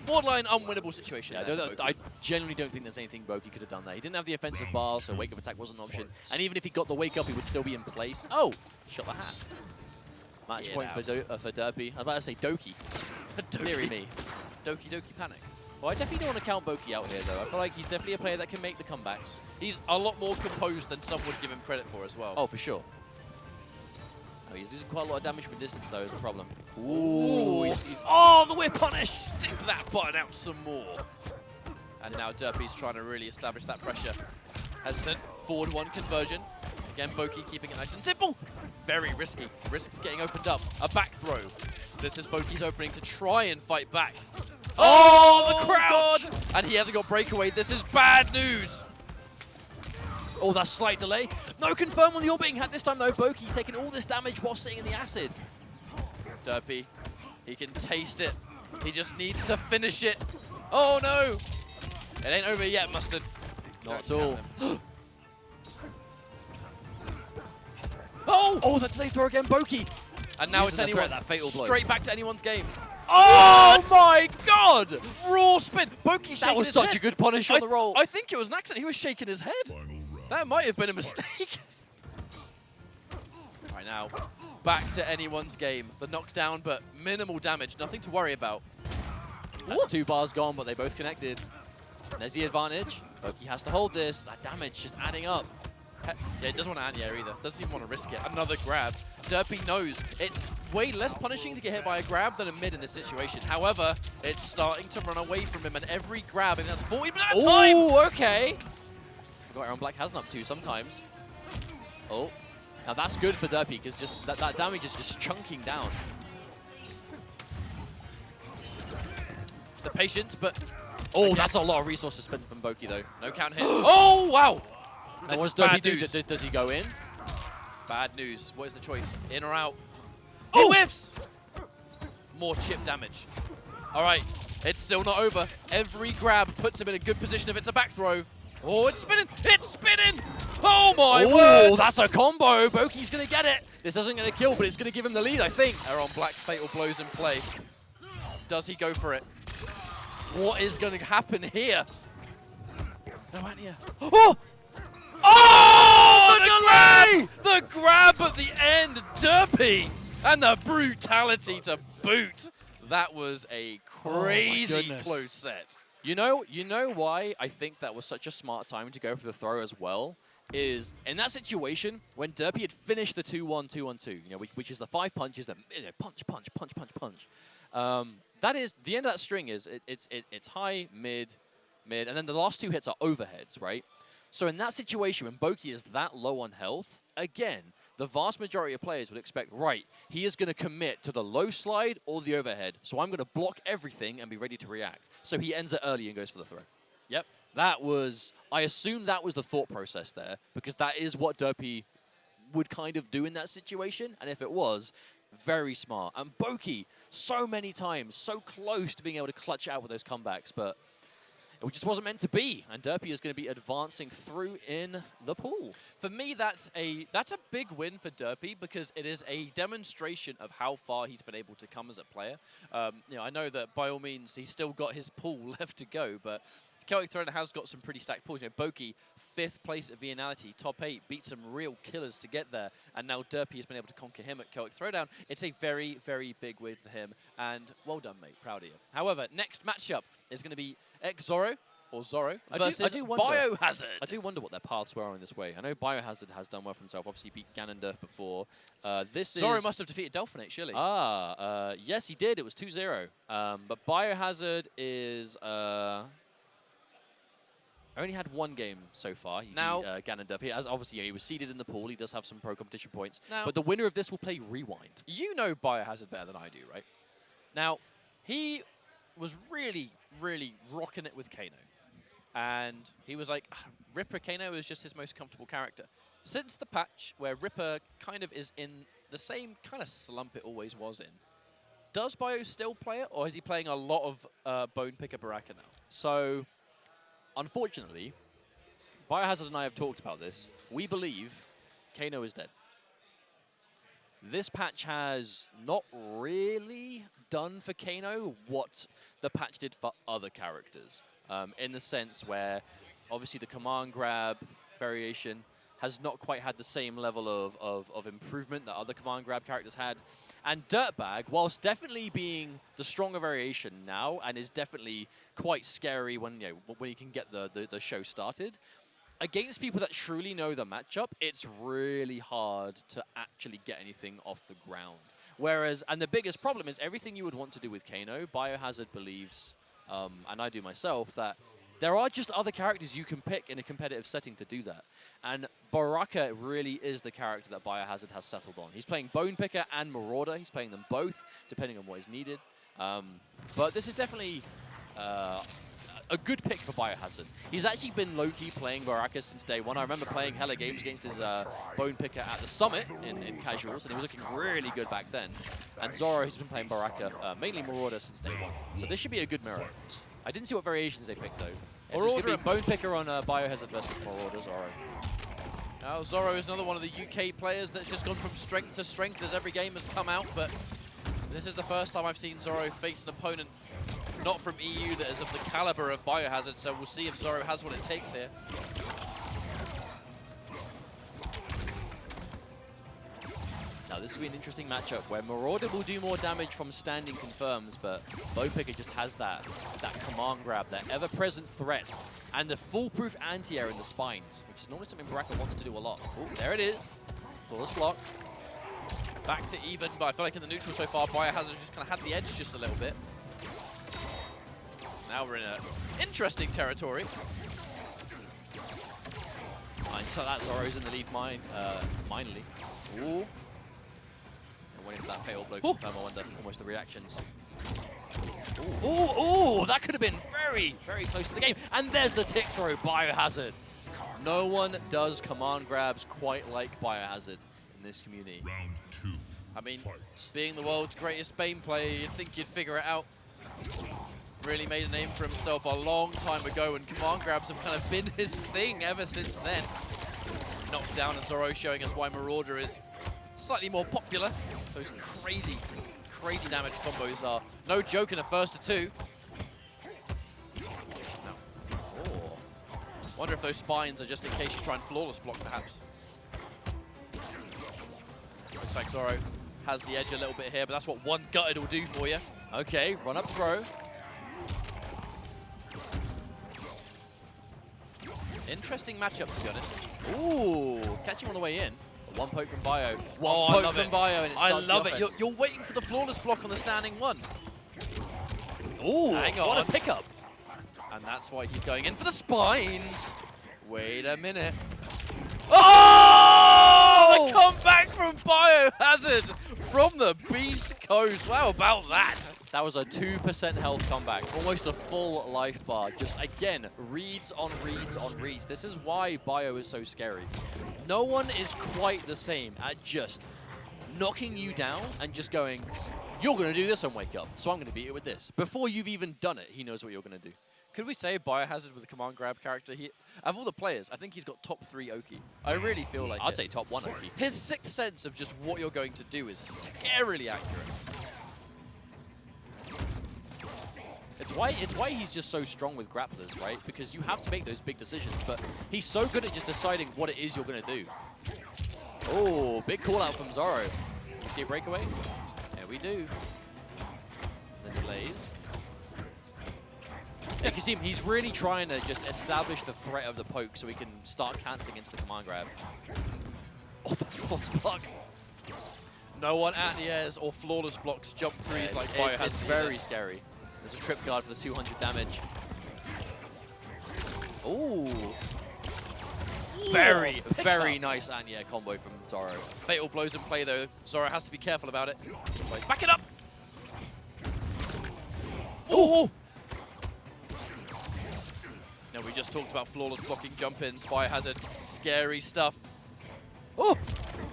borderline unwinnable situation. Yeah, I genuinely don't think there's anything Pokey could have done there. He didn't have the offensive bar, so wake up attack wasn't an option. And even if he got the wake up, he would still be in place. Oh, shot the hat. Match point for Derpy. I was about to say Doki. Deary me. Doki Doki Panic. Well, I definitely don't want to count Pokey out here, though. I feel like he's definitely a player that can make the comebacks. He's a lot more composed than some would give him credit for as well. Oh, for sure. Oh, he's losing quite a lot of damage from distance, though, is a problem. Ooh. Oh, the whip punish! Stick that button out some more. And now Derpy's trying to really establish that pressure. Hesitant. Forward 1 conversion. Again, Pokey keeping it nice and simple. Very risky. Risks getting opened up. A back throw. This is Pokey's opening to try and fight back. Oh, the crouch! God. And he hasn't got breakaway. This is bad news. Oh, that slight delay. No confirm on the orbiting hat this time, though. Pokey taking all this damage while sitting in the acid. Derpy, he can taste it. He just needs to finish it. Oh, no. It ain't over yet, Mustard. Not at all. Oh, that delay throw again, Pokey. And now Using it's anyone. That fatal blow. Straight back to anyone's game. Oh my God! Raw spin. Pokey shaking That was his such head. a good punish on the roll. I think it was an accident. He was shaking his head. Final round. That might have been a mistake. Right now, back to anyone's game. The knockdown, but minimal damage. Nothing to worry about. That's 2 bars gone, but they both connected. And there's the advantage. Pokey has to hold this. That damage just adding up. Yeah, it doesn't want to anti-air either. Doesn't even want to risk it. Another grab. Derpy knows it's way less punishing to get hit by a grab than a mid in this situation. However, it's starting to run away from him, and every grab, and that's 40% of time! Oh, okay. Forgot Aaron Black has an up 2 sometimes. Oh, now that's good for Derpy, because just that damage is just chunking down. The patience, but... Oh, that's a lot of resources spent from Pokey, though. No count hit. Oh, wow! Now This what is does Derpy bad do? news. Does he go in? Bad news. What is the choice? In or out? Oh! He whiffs! More chip damage. All right, it's still not over. Every grab puts him in a good position if it's a back throw. Oh, it's spinning! It's spinning! Oh my word! Oh, that's a combo. Pokey's going to get it. This isn't going to kill, but it's going to give him the lead, I think. Aaron Black's fatal blows in play. Does he go for it? What is going to happen here? No, Ania. Oh! Oh! The grab at the end, Derpy! And the brutality to boot. That was a crazy close set. You know why I think that was such a smart time to go for the throw as well? Is in that situation when Derpy had finished the 2-1, 2-1-2, which is the 5 punches, the punch, punch, punch, punch, punch. That is the end of that string. It's high, mid, and then the last 2 hits are overheads, right? So in that situation, when Pokey is that low on health, again, the vast majority of players would expect, right, he is going to commit to the low slide or the overhead, so I'm going to block everything and be ready to react. So he ends it early and goes for the throw. Yep. I assume that was the thought process there, because that is what Derpy would kind of do in that situation, and if it was, very smart. And Pokey, so many times, so close to being able to clutch out with those comebacks, but it just wasn't meant to be, and Derpy is going to be advancing through in the pool. For me, that's a big win for Derpy because it is a demonstration of how far he's been able to come as a player. I know that by all means he's still got his pool left to go, but Celtic Throwdown has got some pretty stacked pools. Pokey, 5th place at Vianality, top 8, beat some real killers to get there, and now Derpy has been able to conquer him at Celtic Throwdown. It's a very, very big win for him, and well done, mate. Proud of you. However, next matchup is going to be Zorro versus Biohazard. I do wonder what their paths were in this way. I know Biohazard has done well for himself. Obviously, beat Ganondorf before. Zorro must have defeated Delphinate, surely. Yes, he did. It was 2-0. But Biohazard is... only had 1 game so far. He beat Ganondorf. He was seeded in the pool. He does have some pro competition points. But the winner of this will play Rewind. You know Biohazard better than I do, right? Now, he was really, really rocking it with Kano. And he was like, Ripper Kano is just his most comfortable character. Since the patch where Ripper kind of is in the same kind of slump it always was in, does Bio still play it, or is he playing a lot of Bone Picker Baraka now? So, unfortunately, Biohazard and I have talked about this. We believe Kano is dead. This patch has not really done for Kano what the patch did for other characters. In the sense where, obviously, the command grab variation has not quite had the same level of improvement that other command grab characters had. And Dirtbag, whilst definitely being the stronger variation now, and is definitely quite scary when you can get the show started, against people that truly know the matchup, it's really hard to actually get anything off the ground. Whereas, and the biggest problem is everything you would want to do with Kano, Biohazard believes, and I do myself, that there are just other characters you can pick in a competitive setting to do that. And Baraka really is the character that Biohazard has settled on. He's playing Bone Picker and Marauder. He's playing them both, depending on what is needed. But this is definitely a good pick for Biohazard. He's actually been low-key playing Baraka since day one. I remember playing hella games against his Bone Picker at the Summit in Casuals, and he was looking really good back then. And Zorro has been playing Baraka, mainly Marauder, since day one. So this should be a good mirror. I didn't see what variations they picked, though. It's going to be Bone Picker on Biohazard versus Marauder, Zorro. Now, Zorro is another one of the UK players that's just gone from strength to strength as every game has come out, but this is the first time I've seen Zorro face an opponent not from EU that is of the caliber of Biohazard, so we'll see if Zorro has what it takes here. Now this will be an interesting matchup where Marauder will do more damage from standing confirms, but Bone Picker just has that command grab, that ever-present threat, and the foolproof anti-air in the spines, which is normally something Baraka wants to do a lot. Oh, there it is. Flawless block. Back to even, but I feel like in the neutral so far, Biohazard just kind of had the edge just a little bit. Now we're in a interesting territory. So that Zorro's in the lead minorly. Ooh. And waiting for that fatal blow confirm, I wonder almost the reactions. Ooh, ooh, that could have been very, very close to the game. And there's the tick throw, Biohazard. No one does command grabs quite like Biohazard in this community. Round 2. I mean, Fight. being the world's greatest Bane player, you'd think you'd figure it out. Really made a name for himself a long time ago, and command grabs have kind of been his thing ever since then. Knocked down, and Zorro showing us why Marauder is slightly more popular. Those crazy, crazy damage combos are no joke in a first to two. Now, wonder if those spines are just in case you try and flawless block, perhaps. Looks like Zorro has the edge a little bit here, but that's what one gutted will do for you. Okay, run up throw. Interesting matchup, to be honest. Ooh, catching on the way in. One poke from Bio. Oh, One poke from Bio, and it I starts the love it. offense. You're waiting for the flawless block on the standing one. Ooh, Hang what on. a pickup. And that's why he's going in for the spines. Wait a minute. Oh! The comeback from Biohazard from the Beast Coast. How about that? That was a 2% health comeback, almost a full life bar. Just, again, reads on reads on reads. This is why Bio is so scary. No one is quite the same at just knocking you down and just going, you're going to do this and wake up, so I'm going to beat it with this. Before you've even done it, he knows what you're going to do. Could we say Biohazard with a command grab character? Of all the players, I think he's got top 3 Oki. I really feel like I'd say top 1 Oki. His sixth sense of just what you're going to do is scarily accurate. It's why he's just so strong with grapplers, right? Because you have to make those big decisions, but he's so good at just deciding what it is you're going to do. Oh, big call out from Zorro. You see a breakaway? There we do. The delays. Yeah, you can see him, he's really trying to just establish the threat of the poke so he can start cancelling into the command grab. Oh, the false block. No one anti-airs or flawless blocks jump threes like Biohazard. It's very scary. There's a trip guard for the 200 damage. Ooh. Very, very nice anti-air combo from Zorro. Fatal blows in play though. Zorro has to be careful about it. So he's back it up. Ooh. Now we just talked about flawless blocking jump-ins. Biohazard, scary stuff. Oh!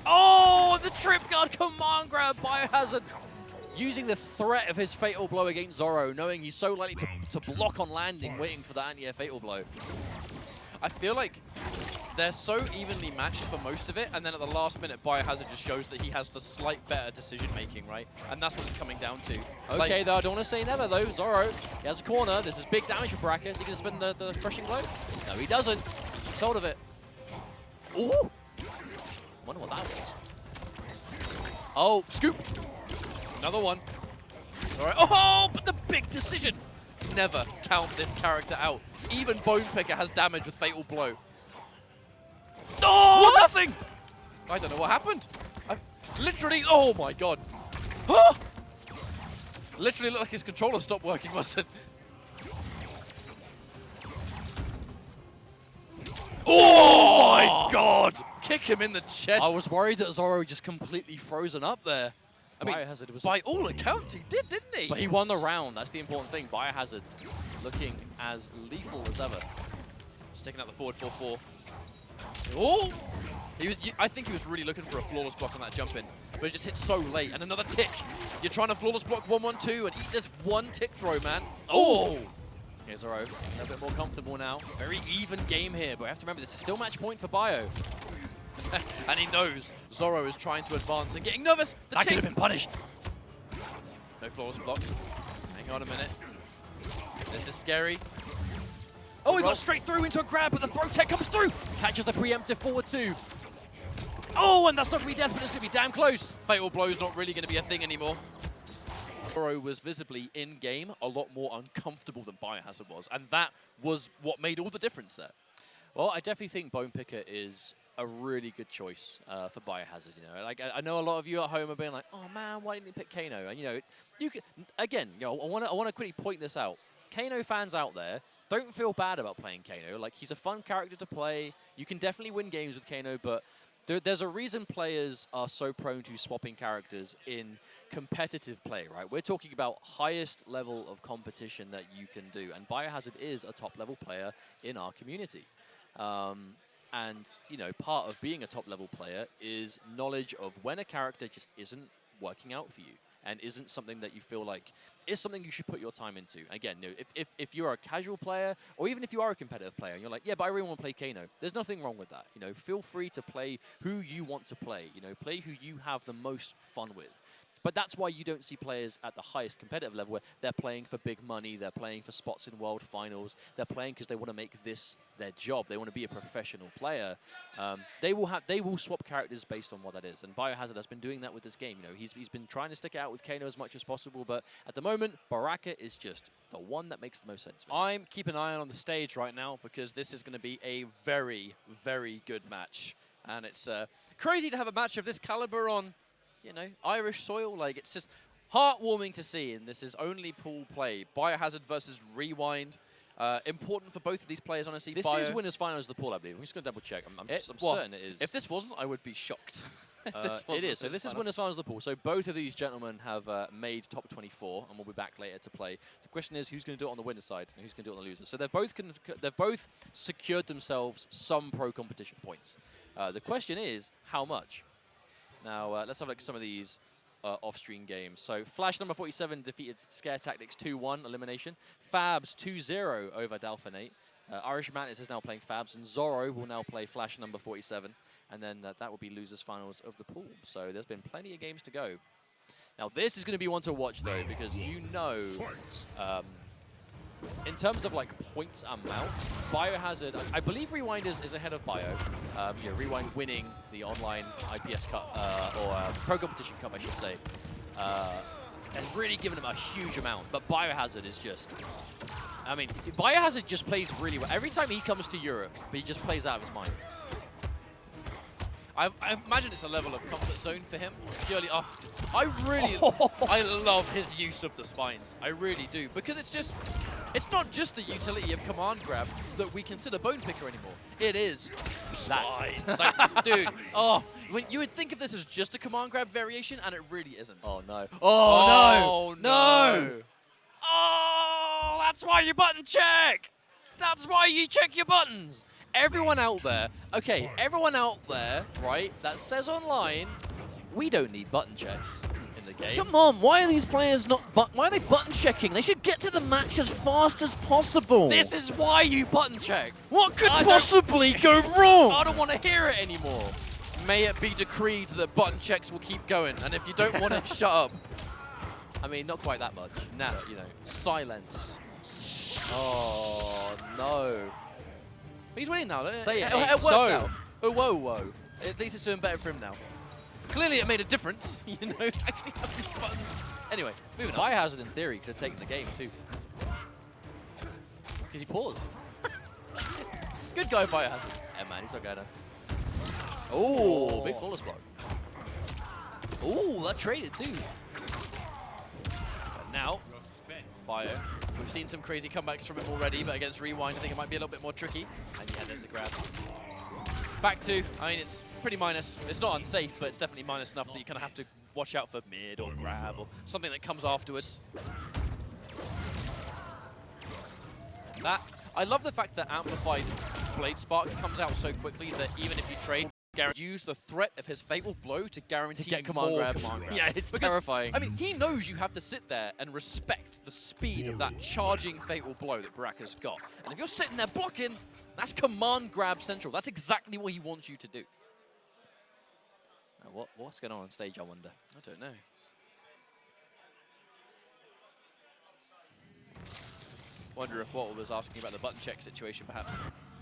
Oh, the trip guard command grab, Biohazard. Using the threat of his fatal blow against Zorro, knowing he's so likely to block on landing, waiting for the anti-air fatal blow. I feel like they're so evenly matched for most of it, and then at the last minute, Biohazard just shows that he has the slight better decision-making, right? And that's what it's coming down to. Okay, though, I don't want to say never, though. Zorro, he has a corner. This is big damage for Bracket. Is he going to spin the crushing blow? No, he doesn't. Sold of it. Ooh! Wonder what that was. Oh, scoop! Another one. All right. Oh, but the big decision. Never count this character out. Even Bone Picker has damage with Fatal Blow. Oh, nothing! I don't know what happened. I literally, oh my god. Huh? Literally looked like his controller stopped working, must it? Oh my god! Kick him in the chest. I was worried that Zorro just completely frozen up there. I mean, Biohazard was by all accounts, he did, didn't he? But he won the round. That's the important thing. Biohazard looking as lethal as ever. Sticking out the forward 4-4. Oh! I think he was really looking for a flawless block on that jump in, but it just hit so late. And another tick. You're trying to flawless block 1-1-2 and eat this one tick throw, man. Oh! Here's Zorro, a little bit more comfortable now. Very even game here, but we have to remember this is still match point for Bio. And he knows Zorro is trying to advance and getting nervous. The That could tick. have been punished. No flawless blocks. Hang on a minute. This is scary. Oh, he got straight through into a grab, but the throw tech comes through. Catches the preemptive forward 2. Oh, and that's not going to be death, but it's going to be damn close. Fatal Blow's not really going to be a thing anymore. Zorro was visibly in-game a lot more uncomfortable than Biohazard was, and that was what made all the difference there. Well, I definitely think Bone Picker is a really good choice for Biohazard. You know, like I know a lot of you at home are being like, "Oh man, why didn't you pick Kano?" And you know, you can, again, you know, I want to quickly point this out. Kano fans out there, don't feel bad about playing Kano. Like, he's a fun character to play. You can definitely win games with Kano, but there's a reason players are so prone to swapping characters in competitive play, right? We're talking about highest level of competition that you can do, and Biohazard is a top-level player in our community. And, you know, part of being a top-level player is knowledge of when a character just isn't working out for you and isn't something that you feel like is something you should put your time into. Again, you know, if you're a casual player, or even if you are a competitive player, and you're like, yeah, but I really want to play Kano, there's nothing wrong with that. You know, feel free to play who you want to play. You know, play who you have the most fun with. But that's why you don't see players at the highest competitive level where they're playing for big money, they're playing for spots in world finals, they're playing because they want to make this their job, they want to be a professional player. They will swap characters based on what that is, and Biohazard has been doing that with this game. You know, he's been trying to stick it out with Kano as much as possible, but at the moment, Baraka is just the one that makes the most sense for him. I'm keeping an eye on the stage right now because this is going to be a very, very good match, and it's crazy to have a match of this caliber on, you know, Irish soil. Like, it's just heartwarming to see, and this is only pool play. Biohazard versus Rewind. Important for both of these players, honestly. This is winners finals of the pool, I believe. I'm just going to double check. I'm certain it is. If this wasn't, I would be shocked. It is. So this is winners finals of the pool. So both of these gentlemen have made top 24, and we'll be back later to play. The question is, who's going to do it on the winner's side and who's going to do it on the loser's? So they've both secured themselves some pro competition points. The question is, how much? Now, let's have a look at some of these off-stream games. So, Flash number 47 defeated Scare Tactics 2-1 elimination. Fabs 2-0 over Dalfinate. Irish Mantis is now playing Fabs, and Zorro will now play Flash number 47. And then that will be losers finals of the pool. So, there's been plenty of games to go. Now, this is going to be one to watch, though, because you know... in terms of like points amount, Biohazard, I believe Rewind is ahead of Bio. You know, Rewind winning the online IPS Cup, or Pro Competition Cup, I should say, has really given him a huge amount. But Biohazard is just, I mean, Biohazard just plays really well. Every time he comes to Europe, he just plays out of his mind. I imagine it's a level of comfort zone for him. Purely, I love his use of the spines. I really do, because it's not just the utility of command grab that we consider Bone Picker anymore. It is spines. Like, dude, when you would think of this as just a command grab variation, and it really isn't. Oh no! Oh no! Oh, that's why you button check. That's why you check your buttons. Everyone out there, okay, everyone out there, right, that says online, we don't need button checks in the game. Come on, why are these players why are they button checking? They should get to the match as fast as possible. This is why you button check. What could possibly go wrong? I don't want to hear it anymore. May it be decreed that button checks will keep going, and if you don't want it, shut up. I mean, not quite that much. Nah, but, you know. silence. Oh, no. He's winning now. Say it It ain't worked so. out. Oh, whoa, whoa. At least it's doing better for him now. Clearly it made a difference, you know, actually having buttons. Anyway, moving on. Biohazard, in theory, could have taken the game, too. Because he paused. Good guy, Biohazard. Yeah, man, he's not going to. Oh, Big flawless block. Oh, that traded too. But now, Bio. We've seen some crazy comebacks from him already, but against Rewind, I think it might be a little bit more tricky. And yeah, there's the grab. Back two. I mean, it's pretty minus. It's not unsafe, but it's definitely minus enough that you kind of have to watch out for mid or grab or something that comes afterwards. That I love the fact that Amplified Blade Spark comes out so quickly that even if you trade, use the threat of his Fatal Blow to guarantee get command more grabs. command grabs. Yeah, it's terrifying. I mean, he knows you have to sit there and respect the speed of that charging Fatal Blow that Baraka's got. And if you're sitting there blocking, that's command grab central. That's exactly what he wants you to do. What's going on stage, I wonder? I don't know. Wonder if Wattle was asking about the button check situation, perhaps.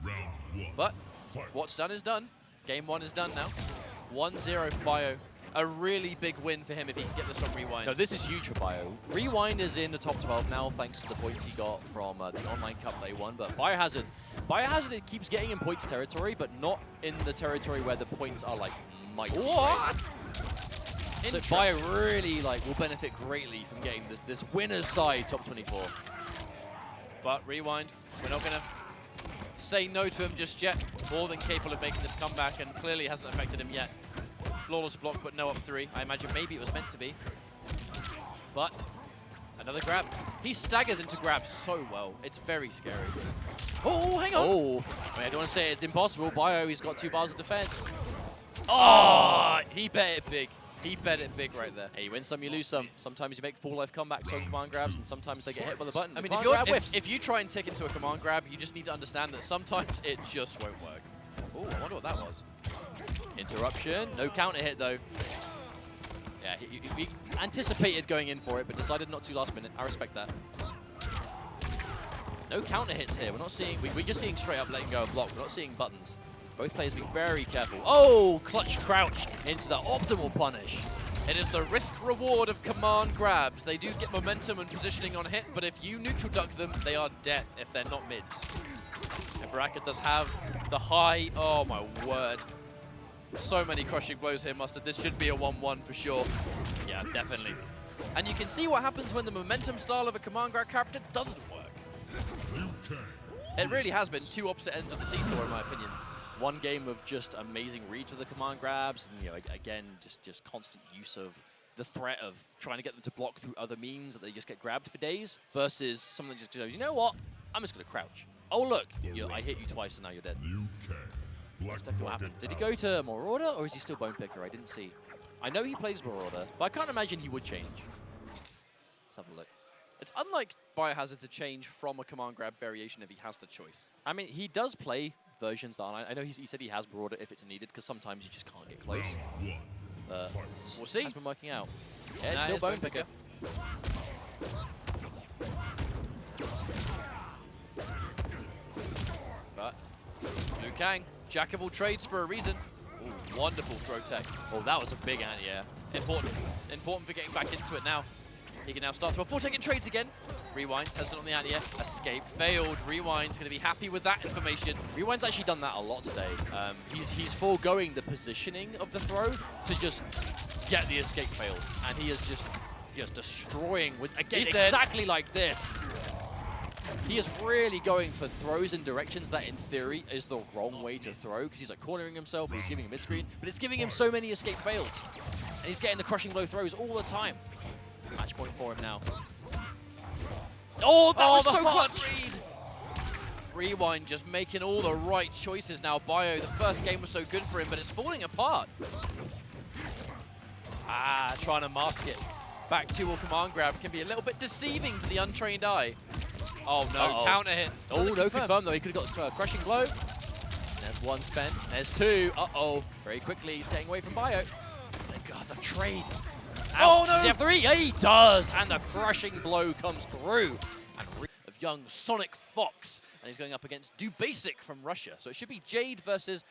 Round one. But Fight. what's done is done. Game one is done now. 1-0 for Bio a really big win for him if he can get this on Rewind. No, this is huge for Bio. Rewind is in the top 12 now, thanks to the points he got from the online cup they won. But Biohazard, it keeps getting in points territory, but not in the territory where the points are like mighty. What? So Bio really will benefit greatly from getting this winner's side top 24. But Rewind, we're not going to say no to him just yet. More than capable of making this comeback, and clearly hasn't affected him yet. Flawless block, but no up 3. I imagine maybe it was meant to be. But another grab. He staggers into grabs so well. It's very scary. Oh, hang on. Oh, I mean, I don't want to say it's impossible. Bio, he's got 2 bars of defense. Oh, he bet it big. He bet it big right there. Hey, you win some, you lose some. Sometimes you make full life comebacks on command grabs, and sometimes they get hit by the button. I mean, if you try and tick into a command grab, you just need to understand that sometimes it just won't work. Oh, I wonder what that was. Interruption. No counter hit, though. Yeah, he anticipated going in for it, but decided not to last minute. I respect that. No counter hits here. We're not seeing... We're just seeing straight up letting go of block. We're not seeing buttons. Both players being very careful. Oh, clutch crouch into the optimal punish. It is the risk-reward of command grabs. They do get momentum and positioning on hit, but if you neutral duck them, they are death if they're not mids. And Baraka does have the high... Oh, my word. So many crushing blows here, Mustard. This should be a 1-1 for sure. Yeah, definitely. And you can see what happens when the momentum style of a command grab character doesn't work. It really has been 2 opposite ends of the seesaw, in my opinion. One game of just amazing read to the command grabs, and again, just constant use of the threat of trying to get them to block through other means that they just get grabbed for days, versus someone that just goes, you know what? I'm just going to crouch. Oh, look, I hit you twice and now you're dead. That's definitely what happens. Did he go to Marauder, or is he still Bone Picker? I didn't see. I know he plays Marauder, but I can't imagine he would change. Let's have a look. It's unlike Biohazard to change from a command grab variation if he has the choice. I mean, he does play versions that I know he said he has Marauder if it's needed, because sometimes you just can't get close. We'll see. Has been working out. Yeah, it's still Bone Picker. But Liu Kang, jack of all trades for a reason. Ooh, wonderful throw tech. Oh, that was a big anti-air. Important for getting back into it now. He can now start to afford taking trades again. Rewind, has it on the anti-air. Escape failed. Rewind's going to be happy with that information. Rewind's actually done that a lot today. He's foregoing the positioning of the throw to just get the escape failed. And he is just destroying with, again, exactly like this. He is really going for throws in directions that, in theory, is the wrong way to throw, because he's cornering himself, or he's giving a mid-screen, but it's giving him so many escape fails. And he's getting the crushing blow throws all the time. Match point for him now. Oh, that was so clutch! Rewind just making all the right choices now. Bio, the first game was so good for him, but it's falling apart. Trying to mask it. Back 2 or command grab can be a little bit deceiving to the untrained eye. Oh no, counter hit. Oh, no confirm though. He could have got a crushing blow. There's 1 spent. There's 2. Uh-oh. Very quickly, he's getting away from Bio. God, the trade. Oh no! Does he have 3? Yeah, he does. And the crushing blow comes through. And of young Sonic Fox. And he's going up against Do Basic from Russia. So it should be Jade versus...